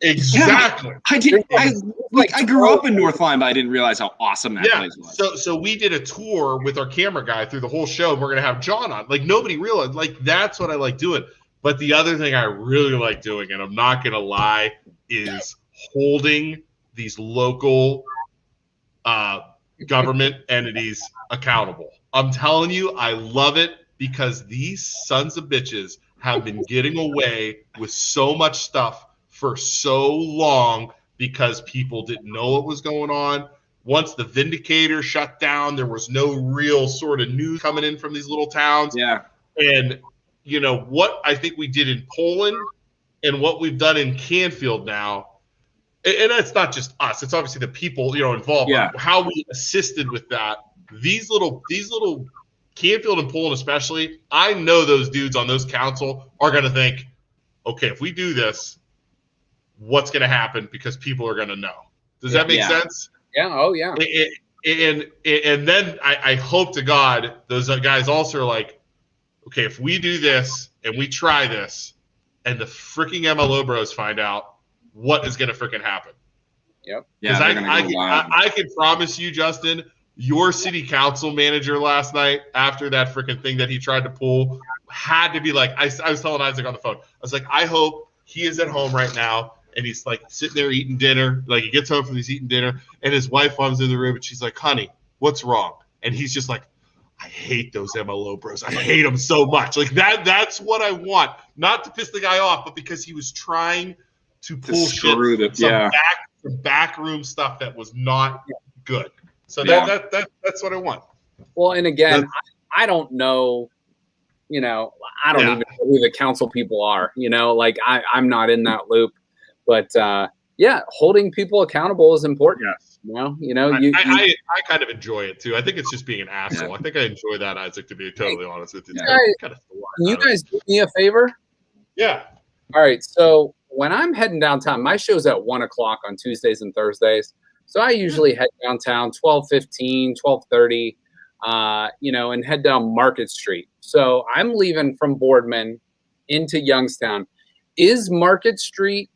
exactly. Yeah, I grew up in North Lima. I didn't realize how awesome that place was. So we did a tour with our camera guy through the whole show, and we're gonna have John on. Like nobody realized. Like that's what I like doing. But the other thing I really like doing, and I'm not gonna lie, is holding these local government entities accountable. I'm telling you, I love it because these sons of bitches have been getting away with so much stuff for so long because people didn't know what was going on. Once the Vindicator shut down, there was no real sort of news coming in from these little towns. Yeah. And what I think we did in Poland and what we've done in Canfield now, and it's not just us, it's obviously the people, involved, how we assisted with that. These little Canfield and Poland especially, I know those dudes on those council are going to think, okay, if we do this, what's going to happen? Because people are going to know. Does that make sense? Yeah. Oh, yeah. And then I hope to God those guys also are like, okay, if we do this and we try this and the freaking MLO bros find out, what is going to freaking happen? Yep. Because I can promise you, Justin, your city council manager last night after that freaking thing that he tried to pull had to be like, I was telling Isaac on the phone, I was like, I hope he is at home right now and he's like sitting there eating dinner. Like he gets home from his eating dinner and his wife comes in the room and she's like, honey, what's wrong? And he's just like, I hate those MLO bros. I hate them so much. Like that's what I want. Not to piss the guy off, but because he was trying to pull some backroom stuff that was not good. So that's what I want. Well, and again, I don't know, I don't even know who the council people are, like I'm not in that loop, but holding people accountable is important. Yes. I kind of enjoy it too. I think it's just being an asshole. I think I enjoy that, Isaac, to be totally honest with you. Can you guys do me a favor? Yeah. All right. So when I'm heading downtown, my show's at 1:00 on Tuesdays and Thursdays. So I usually head downtown 12:15, 12:30, and head down Market Street. So I'm leaving from Boardman into Youngstown. Is Market Street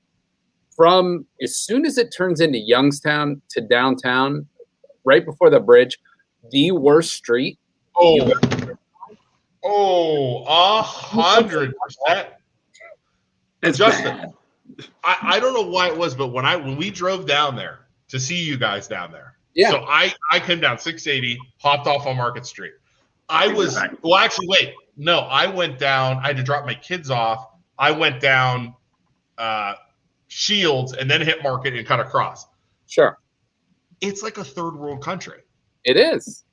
from as soon as it turns into Youngstown to downtown, right before the bridge, the worst street? 100%. It's Justin, bad. I don't know why it was, but when we drove down there to see you guys down there, so I came down 680, hopped off on Market Street. I went down. I had to drop my kids off. I went down Shields and then hit Market and cut across. Sure. It's like a third world country. It is.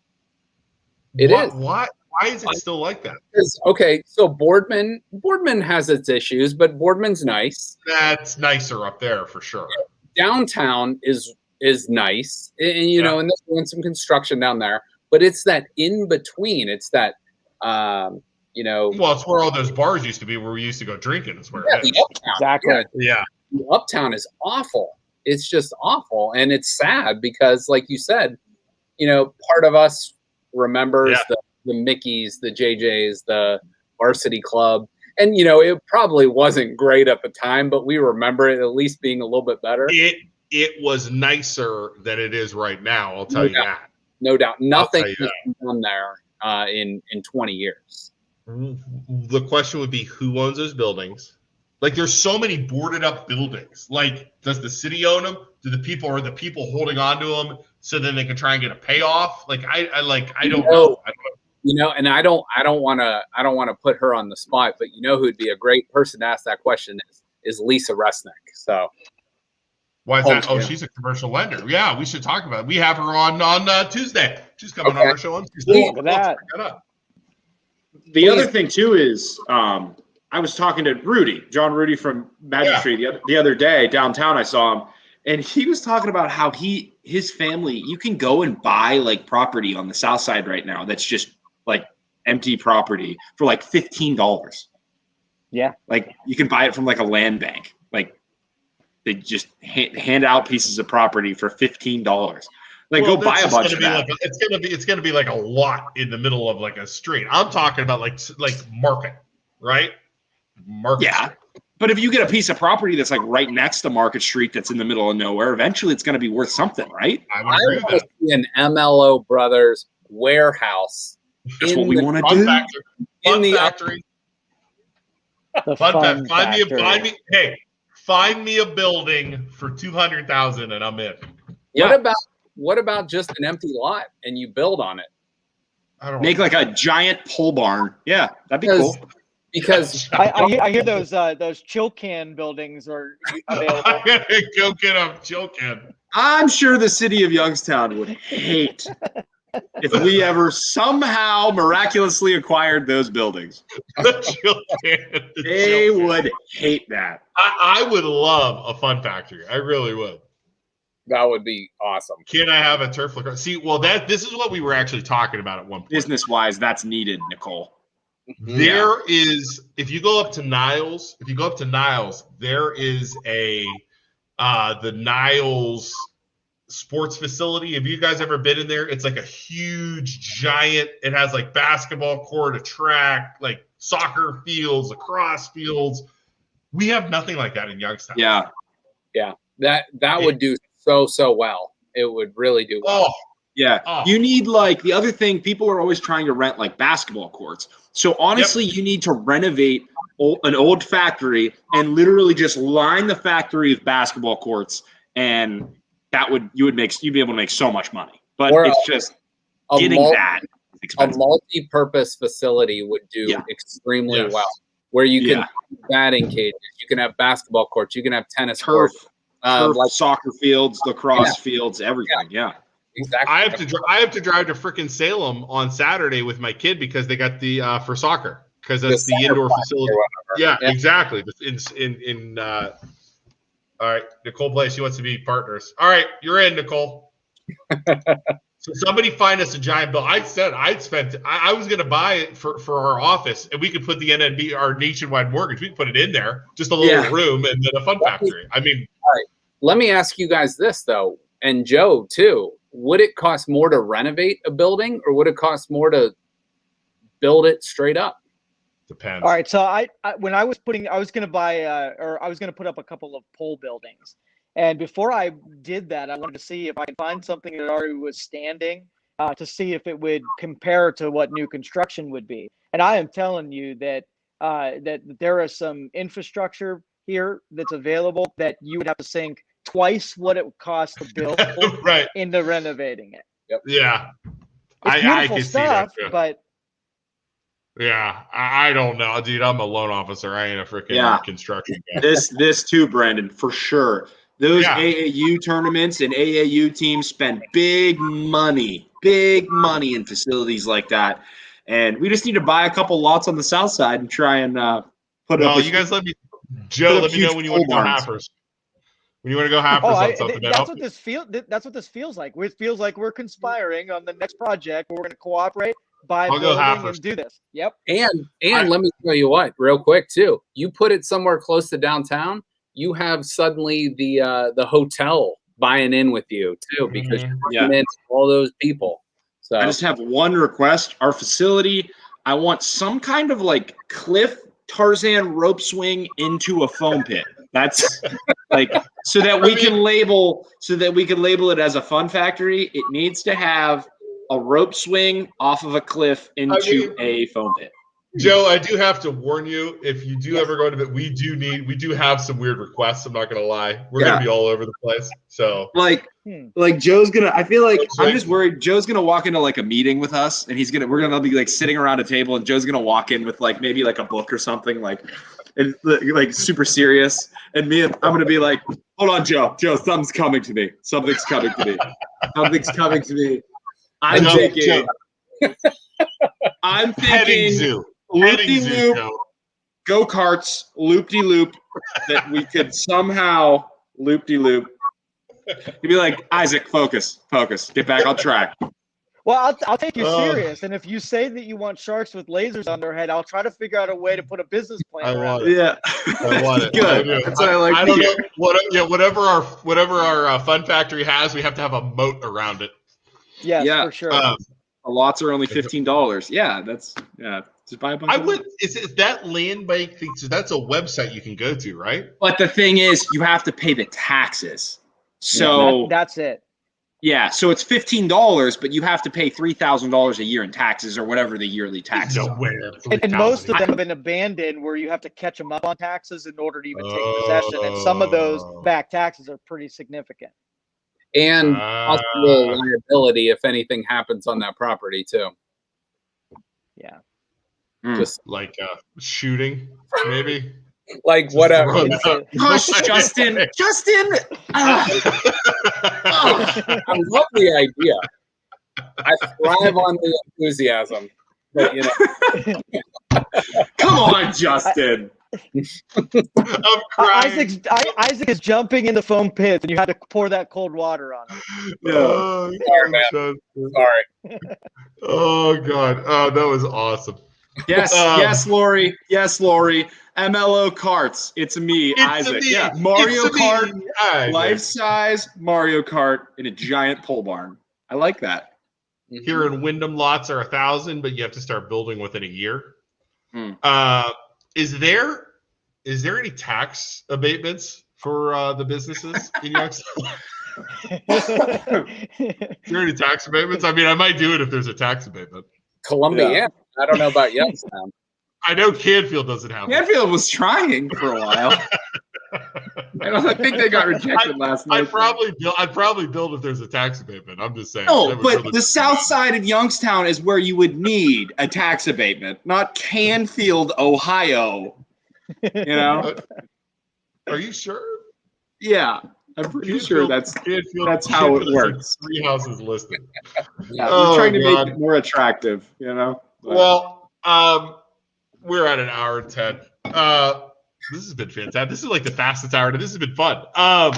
Why is it still like that? Okay, so Boardman has its issues, but Boardman's nice. That's nicer up there for sure. Downtown is nice, and and there's been some construction down there, but it's that in between. It's that Well, it's where all those bars used to be, where we used to go drinking. It's where it is. Exactly. Yeah. Uptown is awful. It's just awful, and it's sad because, like you said, part of us remembers the Mickeys, the JJs, the Varsity Club, and it probably wasn't great at the time, but we remember it at least being a little bit better. It was nicer than it is right now. I'll tell you that. No doubt, nothing has been done there in 20 years. The question would be, who owns those buildings? Like, there's so many boarded up buildings. Like, does the city own them? Are the people holding on to them so then they can try and get a payoff? Like, I don't know. And I don't want to put her on the spot, but who'd be a great person to ask that question is Lisa Resnick. So why is that? Oh, she's a commercial lender. Yeah, we should talk about it. We have her on Tuesday. She's coming on our show on Tuesday. Look at that. The other thing too is I was talking to John Rudy from Magic Street the other day downtown. I saw him, and he was talking about how his family, you can go and buy like property on the south side right now that's just like empty property for like $15. Yeah. Like you can buy it from like a land bank. Like they just hand out pieces of property for $15. Like, go buy a bunch of that. It's gonna be like a lot in the middle of like a street. I'm talking about like Market, right? Market. Yeah. Street. But if you get a piece of property that's like right next to Market Street that's in the middle of nowhere, eventually it's going to be worth something, right? I would agree with that. See an MLO Brothers warehouse. That's what we want to do. Fun factory. The fun factory. Find me a building for $200,000 and I'm in. What about just an empty lot and you build on it? I don't Make like a giant pole barn. Yeah, that'd be cool. Because I hear those chill can buildings are available. I gotta go get a chill can. I'm sure the city of Youngstown would hate if we ever somehow miraculously acquired those buildings. The chill can. They would hate that. I would love a fun factory. I really would. That would be awesome. Can I have a turf lacrosse? See, well, this is what we were actually talking about at one point. Business-wise, that's needed, Nicole. There is, if you go up to Niles, there is the Niles sports facility. Have you guys ever been in there? It's like a huge, giant. It has like basketball court, a track, like soccer fields, lacrosse fields. We have nothing like that in Youngstown. Yeah. That would do so well. It would really do well. Oh, yeah. Oh. You need like the other thing, people are always trying to rent like basketball courts. So honestly, you need to renovate an old factory and literally just line the factory with basketball courts, and you'd be able to make so much money. But it's just getting that is expensive. A multi-purpose facility would do extremely well, where you can have batting cages, you can have basketball courts, you can have tennis courts. Like soccer fields, lacrosse fields, everything. Yeah, exactly. I have to drive to frickin' Salem on Saturday with my kid because they got the for soccer because that's the indoor facility. Yeah, exactly. All right, Nicole Blaze, she wants to be partners. All right, you're in, Nicole. So somebody find us a giant bill. I was going to buy it for our office, and we could put the NNB, our nationwide mortgage. We could put it in there, just a little room, and then a fun factory. I mean, all right. Let me ask you guys this though, and Joe too. Would it cost more to renovate a building, or would it cost more to build it straight up? Depends. All right. So I when I was going to put up a couple of pole buildings. And before I did that, I wanted to see if I could find something that already was standing to see if it would compare to what new construction would be. And I am telling you that that there is some infrastructure here that's available that you would have to sink twice what it would cost to build into renovating it. Yep. Yeah. It's beautiful can stuff, see that, but yeah, I don't know, dude. I'm a loan officer. I ain't a freaking construction guy. This too, Brandon, for sure. Those AAU tournaments and AAU teams spend big money in facilities like that. And we just need to buy a couple lots on the south side and try and put up. You guys let me know when you want to go Happers. When you want to go Happers on something. That's what this feels like. It feels like we're conspiring on the next project. We're going to cooperate, buy a building, and do this. Yep. And let me tell you what, real quick too. You put it somewhere close to downtown, you have suddenly the hotel buying in with you too, because you're bringing in all those people. So I just have one request. Our facility, I want some kind of like cliff Tarzan rope swing into a foam pit. That's like so that we can label it as a fun factory. It needs to have a rope swing off of a cliff into a foam pit. Joe, I do have to warn you, if you do ever go into it, we do have some weird requests. I'm not gonna lie. We're gonna be all over the place. So like Joe's gonna, I feel like I'm just worried Joe's gonna walk into like a meeting with us and we're gonna be like sitting around a table and Joe's gonna walk in with like maybe like a book or something like super serious, and I'm gonna be like, hold on, Joe, something's coming to me. I'm thinking petting zoo. Loop-de-loop, go-karts, loop-de-loop, that we could somehow loop-de-loop. You'd be like, Isaac, focus, get back on track. Well, I'll take you serious, and if you say that you want sharks with lasers on their head, I'll try to figure out a way to put a business plan around it. Yeah, I want it. Good. That's what I like. I don't know. Whatever our fun factory has, we have to have a moat around it. Yes, for sure. Lots are only $15. Yeah, just buy a bunch. Is that land bank thing? So that's a website you can go to, right? But the thing is, you have to pay the taxes. So that's it. Yeah, so it's $15, but you have to pay $3,000 a year in taxes or whatever the yearly taxes are. And most of them have been abandoned where you have to catch them up on taxes in order to even take possession. And some of those back taxes are pretty significant. And possible liability if anything happens on that property too. Yeah. Just like shooting, maybe. Like whatever. Gosh, Justin. I love the idea. I thrive on the enthusiasm. But come on, Justin. I'm crying. Isaac is jumping in the foam pits, and you had to pour that cold water on him. Oh, sorry, man. Sorry. Oh God. Oh, that was awesome. Yes, Lori. MLO carts. It's me, Isaac. Yeah, Mario Kart, life-size Mario Kart in a giant pole barn. I like that. Here in Wyndham, lots are 1,000, but you have to start building within a year. Is there any tax abatements for the businesses in Youngstown? Is there any tax abatements? I mean, I might do it if there's a tax abatement. Columbia, yeah. I don't know about Youngstown. I know Canfield doesn't have one. Canfield was trying for a while. I think they got rejected last night. I'd probably build if there's a tax abatement. I'm just saying. No, but the south side of Youngstown is where you would need a tax abatement, not Canfield, Ohio. You know? Are you sure? Yeah, I'm pretty sure that's how it works. 3 houses listed. Yeah, we're trying to make it more attractive, you know? But. Well, we're at an hour and 10. This has been fantastic. This is like the fastest hour. This has been fun. I'll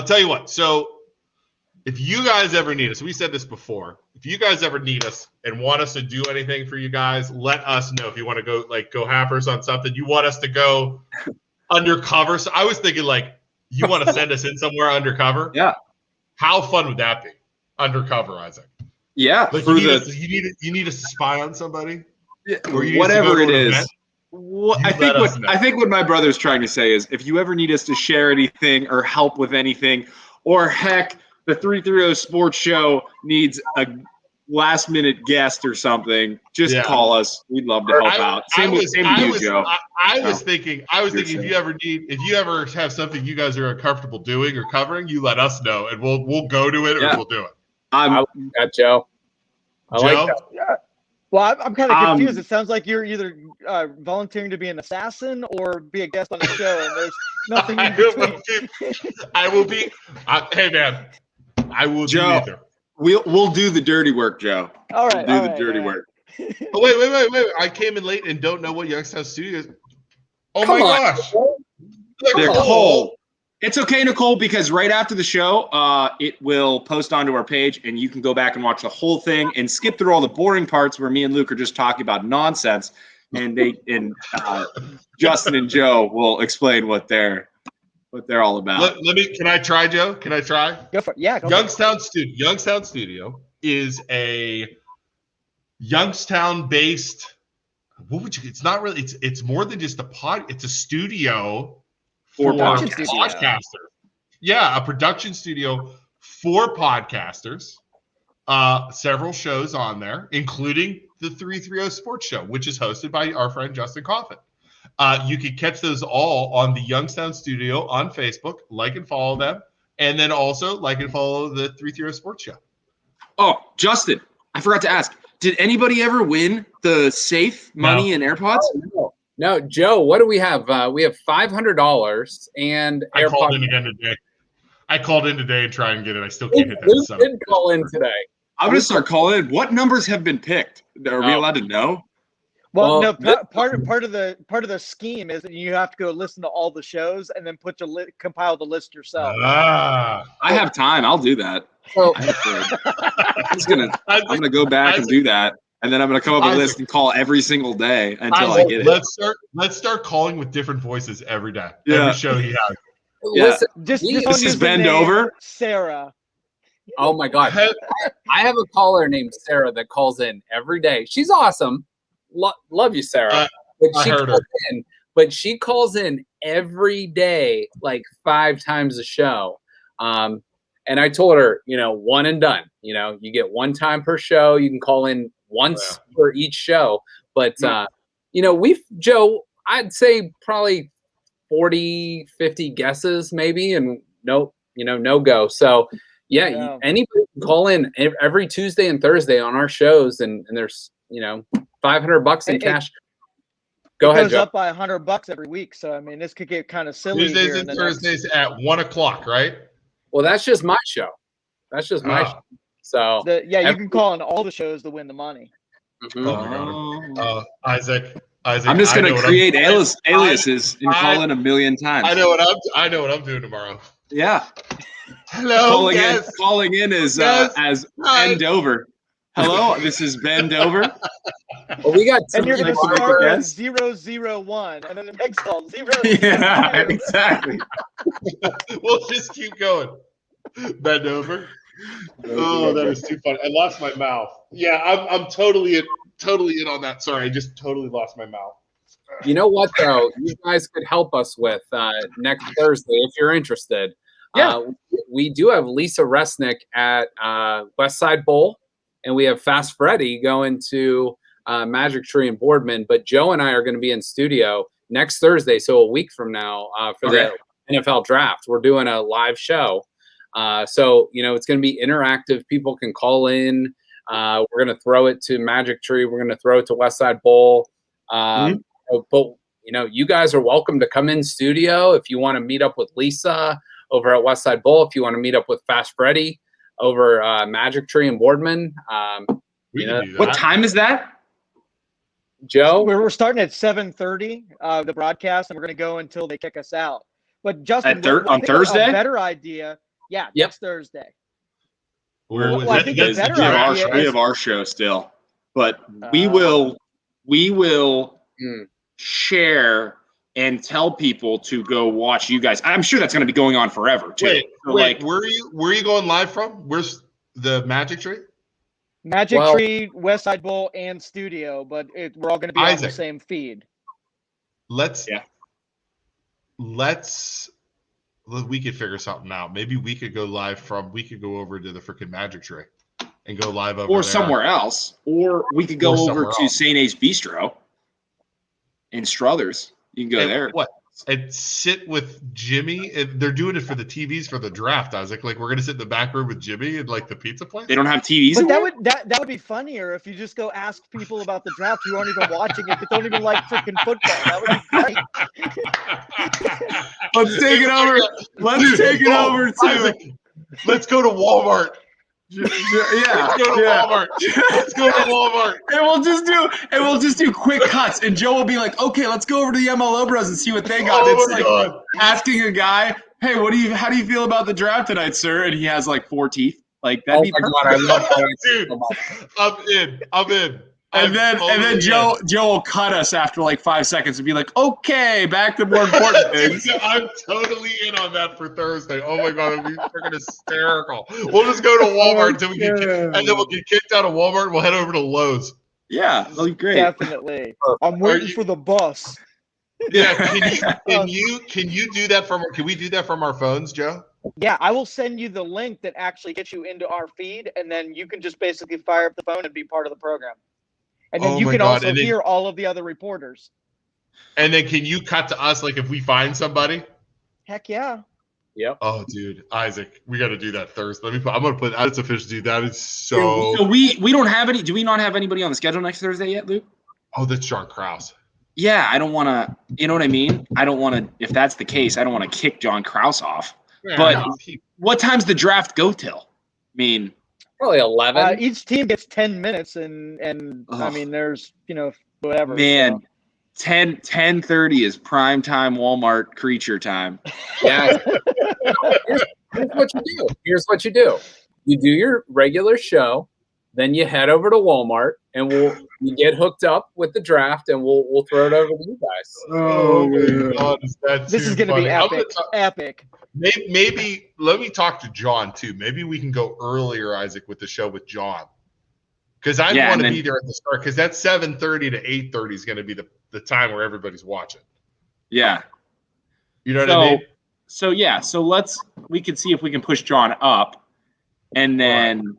tell you what. So if you guys ever need us, we said this before. If you guys ever need us and want us to do anything for you guys, let us know. If you want to go hammers on something, you want us to go undercover. So I was thinking you want to send us in somewhere undercover. Yeah. How fun would that be? Undercover, Isaac. Yeah. You need us to spy on somebody. Yeah, whatever it is. I think what my brother's trying to say is if you ever need us to share anything or help with anything, or heck, the 330 Sports Show needs a last minute guest or something, just call us. We'd love to help out. Same with you, Joe. I was thinking if you ever have something you guys are uncomfortable doing or covering, you let us know and we'll go to it or we'll do it. I like that, Joe. I like that. Yeah. Well, I'm kind of confused. It sounds like you're either volunteering to be an assassin or be a guest on the show, and there's nothing in between. I will be. Hey, man, I will do either. We'll do the dirty work, Joe. All right, we'll do the dirty work. Oh, wait! I came in late and don't know what Youngstown Studio is. Oh my gosh, they're cold. It's okay, Nicole, because right after the show, it will post onto our page, and you can go back and watch the whole thing and skip through all the boring parts where me and Luke are just talking about nonsense. and Justin and Joe will explain what they're all about. Let me. Can I try, Joe? Can I try? Go for it. Yeah. Go Youngstown Studio is a Youngstown-based. What would you? It's not really. It's more than just a pod. It's a studio for podcasters. Yeah, a production studio for podcasters. Several shows on there, including the 330 Sports Show, which is hosted by our friend Justin Coffin. You can catch those all on the Youngstown Studio on Facebook. Like and follow them. And then also like and follow the 330 Sports Show. Oh, Justin, I forgot to ask. Did anybody ever win the safe money and AirPods? No, Joe, what do we have? We have $500 and I AirPods. called in again today. I called in today and tried and get it. I still can't hit that. Luke did call in today. I'm going to start calling in. What numbers have been picked? Are we allowed to know? Well, no. Part of the scheme is that you have to go listen to all the shows and then compile the list yourself. I have time. I'll do that. So, I'm gonna go back and do that, and then I'm gonna come up with a list and call every single day until I get it. Let's start calling with different voices every day. Yeah. Every show he has. Yeah. Listen, Just this is bend over. Sarah. Oh my God. I have a caller named Sarah that calls in every day. She's awesome. Love you, Sarah. But she calls in every day, like 5 times a show. And I told her, one and done. You get one time per show. You can call in once for each show. But, Joe, I'd say probably 40, 50 guesses maybe. And no go. So, yeah. Anybody can call in every Tuesday and Thursday on our shows. And there's, $500 in cash. Go ahead, goes Joe. up by $100 every week. So, I mean, this could get kind of silly. Tuesdays and Thursdays at 1:00, right? Well, that's just my show. That's just my show. So you can call in all the shows to win the money. Mm-hmm. Oh my God. Isaac. I'm just gonna create aliases and call in a million times. I know what I'm doing tomorrow. Yeah. Hello. Calling in as Bend Over. Hello, this is Bend Over. Well, we got and you're going to start guess. 001, and then the next call 0. Yeah, exactly. We'll just keep going. Bend over. Oh, that is too funny. I lost my mouth. Yeah, I'm totally in on that. Sorry, I just totally lost my mouth. You know what though? You guys could help us with next Thursday if you're interested. Yeah, we do have Lisa Resnick at West Side Bowl, and we have Fast Freddy going to Magic Tree and Boardman. But Joe and I are going to be in studio next Thursday, so a week from now, for the NFL draft. We're doing a live show. So, it's going to be interactive. People can call in. We're going to throw it to Magic Tree. We're going to throw it to West Side Bowl. But, you guys are welcome to come in studio if you want to meet up with Lisa over at West Side Bowl, if you want to meet up with Fast Freddy over Magic Tree and Boardman. What time is that? Joe? We're starting at 7:30, the broadcast, and we're going to go until they kick us out. But Justin, on Thursday? A better idea. Yeah, next Thursday. I think we have our show still, but we will share and tell people to go watch you guys. I'm sure that's going to be going on forever too. Wait, where are you going live from? Where's the Magic Tree? Magic Tree, West Side Bowl, and studio, but we're all going to be on the same feed. We could figure something out. Maybe we could go over to the freaking Magic Tree and go live over or there. Somewhere else, or we could go over to St. A's Bistro in Struthers. You can go there. What? And sit with Jimmy. And they're doing it for the TVs for the draft. I was like, we're gonna sit in the back room with Jimmy and like the pizza place. They don't have TVs. But that would be funnier if you just go ask people about the draft who aren't even watching it, that don't even like freaking football. That would be great. Let's take it over. Let's take it over to. Let's go to Walmart. Yeah. Let's go to Walmart. And we'll just do quick cuts. And Joe will be like, okay, let's go over to the MLO Bros and see what they got. It's like asking a guy, hey, how do you feel about the draft tonight, sir? And he has like 4 teeth. Like that'd be perfect. God, I love that. Dude, I'm in. And then Joe will cut us after like 5 seconds and be like, "Okay, back to more important things." I'm totally in on that for Thursday. Oh my god, it'll be freaking hysterical. We'll just go to Walmart until we get, and then we'll get kicked out of Walmart and we'll head over to Lowe's. Yeah, that'll be great. Definitely. I'm waiting for the bus. Yeah, can you do that from? Can we do that from our phones, Joe? Yeah, I will send you the link that actually gets you into our feed, and then you can just basically fire up the phone and be part of the program. And then you can also hear all of the other reporters. And then can you cut to us, like if we find somebody? Heck yeah. Yep. Oh, dude, Isaac, we got to do that Thursday. I'm gonna put that's official, dude. That is so. So we don't have any. Do we not have anybody on the schedule next Thursday yet, Luke? Oh, that's John Krause. Yeah, I don't want to. You know what I mean? I don't want to. If that's the case, I don't want to kick John Krause off. Yeah, but no. what time's the draft go till? I mean, Probably 11. Each team gets 10 minutes, and I mean, there's whatever. Man, 10:30 is prime time Walmart creature time. Yeah. Here's what you do. Here's what you do. You do your regular show, then you head over to Walmart, and you get hooked up with the draft, and we'll throw it over to you guys. Oh my god, This is gonna be epic. Epic. Maybe let me talk to John too. Maybe we can go earlier, Isaac, with the show with John. Because I want to be there at the start. Because that 7:30 to 8:30 is going to be the time where everybody's watching. Yeah, you know what I mean. So we can see if we can push John up, and then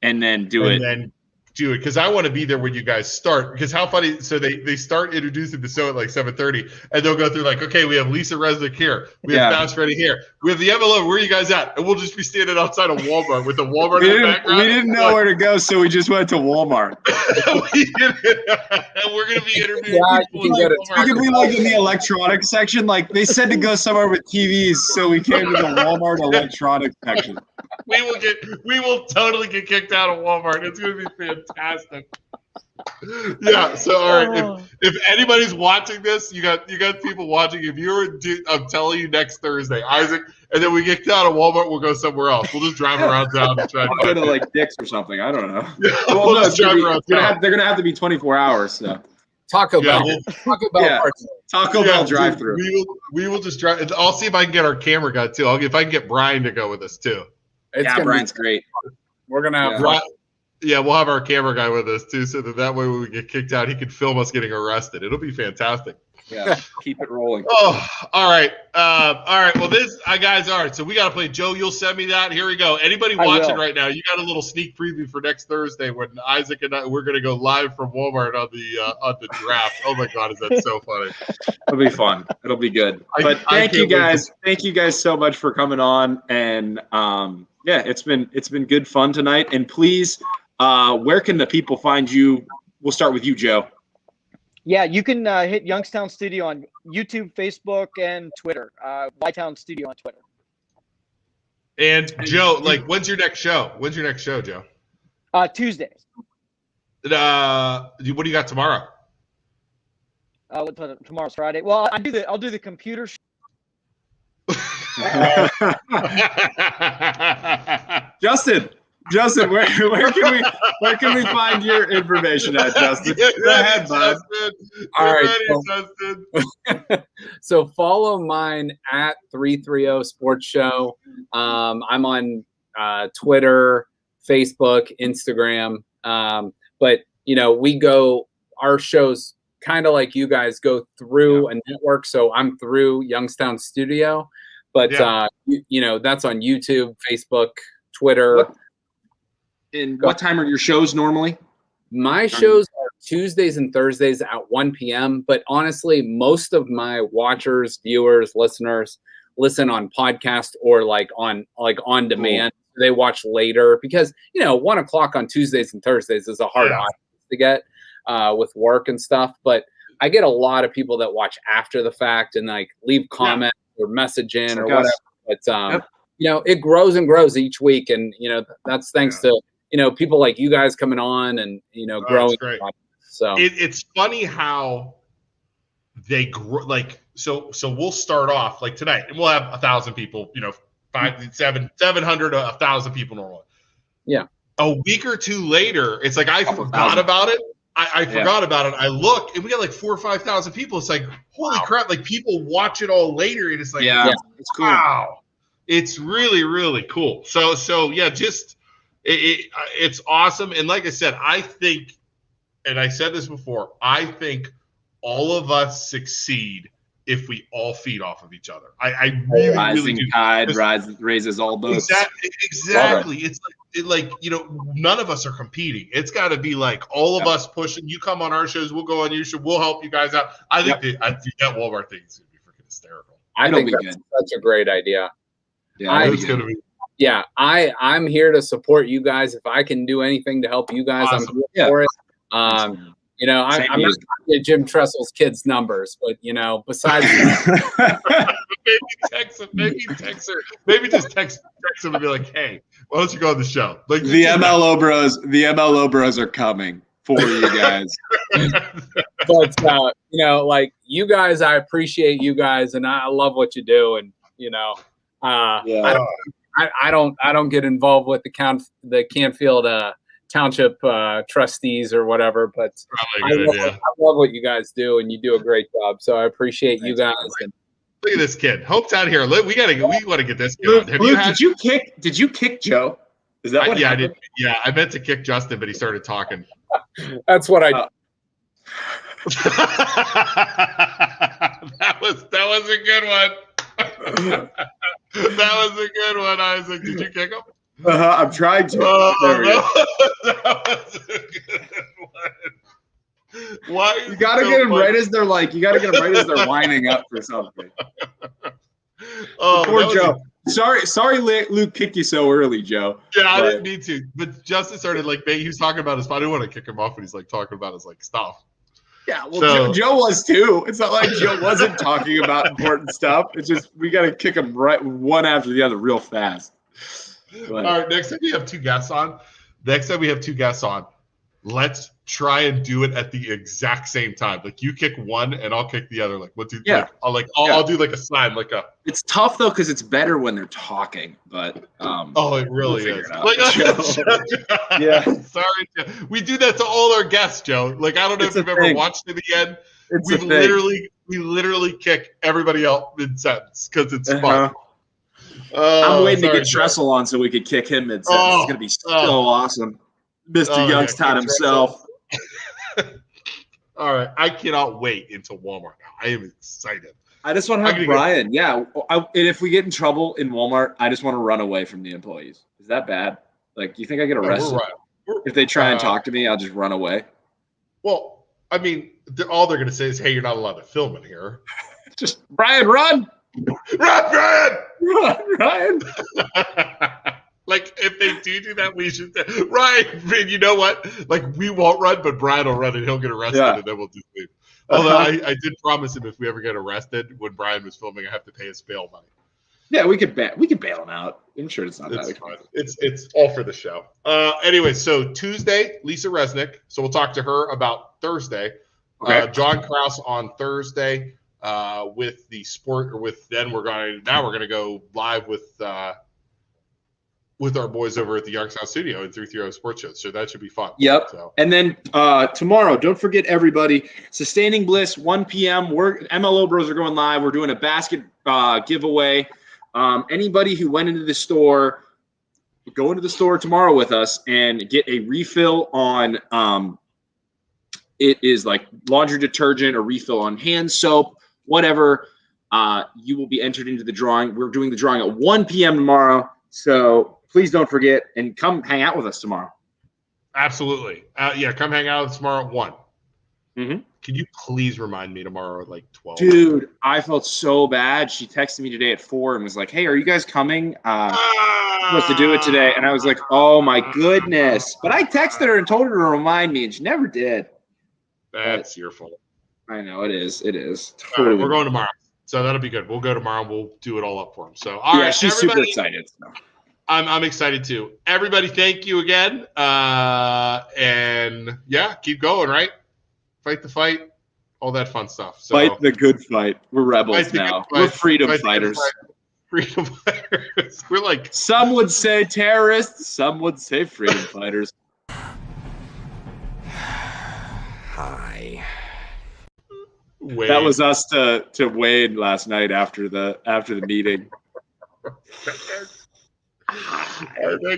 do it. Because I want to be there when you guys start. Because how funny! So they start introducing the show at like 7:30, and they'll go through like, okay, we have Lisa Resnick here, we have Fast Freddy here, we have the MLO. Where are you guys at? And we'll just be standing outside of Walmart with the Walmart in the background. We didn't know where to go, so we just went to Walmart. And we're gonna be interviewing. We could be like in the electronics section. Like they said to go somewhere with TVs, so we came to the Walmart electronics section. We will totally get kicked out of Walmart. It's going to be fantastic. Yeah. So all right, if anybody's watching this, you got people watching. If you're, I'm telling you, next Thursday, Isaac, and then we get out of Walmart, we'll go somewhere else. We'll just drive around town and try to go to like Dick's or something. I don't know. Yeah, we'll just drive around town. They're gonna have to be 24 hours. So. Taco Bell. Taco Bell drive-through. We will just drive. I'll see if I can get our camera guy too. If I can get Brian to go with us too. Brian's great. We're gonna have we'll have our camera guy with us too, so that way when we get kicked out, he can film us getting arrested. It'll be fantastic. Yeah, keep it rolling. Oh, all right. Well, guys, all right. So we got to play. Joe, you'll send me that. Here we go. Anybody watching right now, you got a little sneak preview for next Thursday when Isaac and we're going to go live from Walmart on the draft. Oh my God, is that so funny? It'll be fun. It'll be good. But thank you guys. Thank you guys so much for coming on. And it's been good fun tonight. And please, where can the people find you? We'll start with you, Joe. Yeah, you can hit Youngstown Studio on YouTube, Facebook, and Twitter. Y-Town Studio on Twitter. And Joe, when's your next show? Joe? Tuesdays. What do you got tomorrow? Tomorrow's Friday. Well, I'll do the computer show. Justin, where can we find your information at, Justin? Go ahead, bud. All right, Justin. So follow mine at 330 Sports Show. I'm on Twitter, Facebook, Instagram. But our shows kind of like you guys go through a network. So I'm through Youngstown Studio, but that's on YouTube, Facebook, Twitter. What time are your shows normally? My shows are Tuesdays and Thursdays at 1 p.m. But honestly, most of my watchers, viewers, listeners listen on podcast or on demand. Cool. They watch later because 1 o'clock on Tuesdays and Thursdays is a hard audience to get with work and stuff. But I get a lot of people that watch after the fact and leave comments or message in or whatever. But it grows and grows each week, and that's thanks to people like you guys coming on and growing. So it's funny how they grow. So we'll start off tonight, and we'll have 1,000 people. 700, 1,000 people normally. Yeah. a week or two later, it's like I forgot about it. I forgot about it. I look, and we got like 4,000 or 5,000 people. It's like, holy crap! Like people watch it all later, and it's like, it's cool. Wow, it's really really cool. So yeah, just it's awesome. And like I said, I think, and I said this before, I think all of us succeed if we all feed off of each other. I really Rising do. tide raises all boats. Exactly. It's like none of us are competing. It's got to be like all of us pushing. You come on our shows, we'll go on your show, we'll help you guys out. I think that Walmart thing is gonna be freaking hysterical. I think that's such a great idea. Yeah, it's gonna be. Yeah, I'm here to support you guys. If I can do anything to help you guys, Awesome. I'm here for it. I'm not going to get Jim Tressel's kids' numbers, but besides, maybe text her, maybe just text him and be like, "Hey, why don't you go on the show?" Like the MLO bros are coming for you guys. But like you guys, I appreciate you guys, and I love what you do, and I don't get involved with the Canfield Township trustees or whatever, but I love what you guys do, and you do a great job. So I appreciate you guys. And look at this kid. Hope's out here. We want to get this kid Luke, on. Did you kick Joe? Is that what happened? I did. Yeah, I meant to kick Justin, but he started talking. That's what I. That was a good one. That was a good one, Isaac. Did you kick him? I'm trying to. That was a good one. Why? You gotta get them right as they're lining up for something. Poor Joe. Sorry, Luke kicked you so early, Joe. Yeah, I didn't need to. But Justin started he was talking about his. I didn't want to kick him off, and he's talking about his stuff. Yeah, well, Joe was too. It's not like Joe wasn't talking about important stuff. It's just we got to kick them right one after the other real fast. All right, next time we have two guests on, let's try and do it at the exact same time. Like you kick one and I'll kick the other. I'll do a sign It's tough though because it's better when they're talking, but it really is. Yeah. Sorry, Joe. We do that to all our guests, Joe. I don't know if you've ever watched it again. We literally kick everybody else mid sentence because it's fun. I'm waiting to get Tressel on so we could kick him mid sentence. It's gonna be so awesome. Mr. Youngstown himself. All right, I cannot wait until Walmart now. I am excited. I just want to have Brian. And if we get in trouble in Walmart, I just want to run away from the employees. Is that bad? You think I get arrested? If they try and talk to me, I'll just run away. Well, I mean, all they're going to say is, "Hey, you're not allowed to film in here." Just Brian, run! Run, Brian! Run, Brian! If they do that, we should say, Ryan, you know what? We won't run, but Brian will run and he'll get arrested and then we'll just leave. Although I did promise him if we ever get arrested when Brian was filming, I have to pay his bail money. Yeah, we could bail him out. I'm sure it's not that expensive. It's all for the show. Anyway, so Tuesday, Lisa Resnick. So we'll talk to her about Thursday. Okay. John Krause on Thursday with the sport, or then we're going to go live with our boys over at the Youngstown Studio and 330 Sports Show. So that should be fun. Yep. So. And then tomorrow, don't forget everybody, Sustaining Bliss, 1 p.m. MLO Bros are going live. We're doing a basket giveaway. Anybody who went into the store, go into the store tomorrow with us and get a refill on it is laundry detergent, a refill on hand soap, whatever. You will be entered into the drawing. We're doing the drawing at 1 p.m. tomorrow. So please don't forget and come hang out with us tomorrow. Absolutely. Come hang out with us tomorrow at 1. Mm-hmm. Can you please remind me tomorrow at 12? Dude, I felt so bad. She texted me today at 4 and was like, "Hey, are you guys coming? Supposed to do it today." And I was like, "Oh my goodness!" But I texted her and told her to remind me, and she never did. That's your fault. I know it is. It is. Totally. We're going tomorrow, so that'll be good. We'll go tomorrow. And we'll do it all up for him. So she's super excited. So. I'm excited too. Everybody, thank you again. And keep going. Right. Fight the fight, all that fun stuff. So, fight the good fight. We're rebels now. We're freedom fighters. Freedom fighters. We're like, Some would say terrorists. Some would say freedom fighters. Hi. Wade. That was us to Wade last night after the meeting. That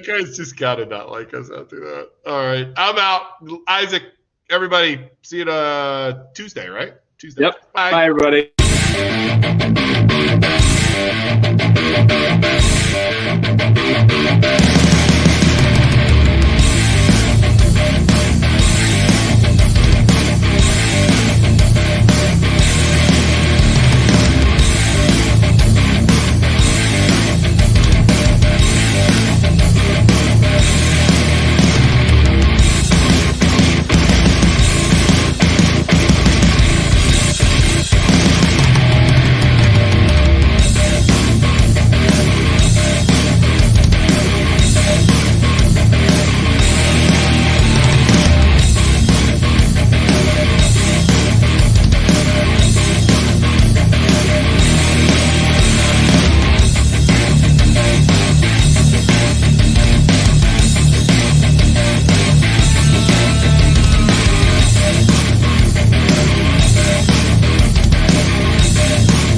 guy's just gotta not like us after that. All right, I'm out. Isaac, everybody, see you Tuesday, right? Tuesday. Yep. Bye. Bye everybody.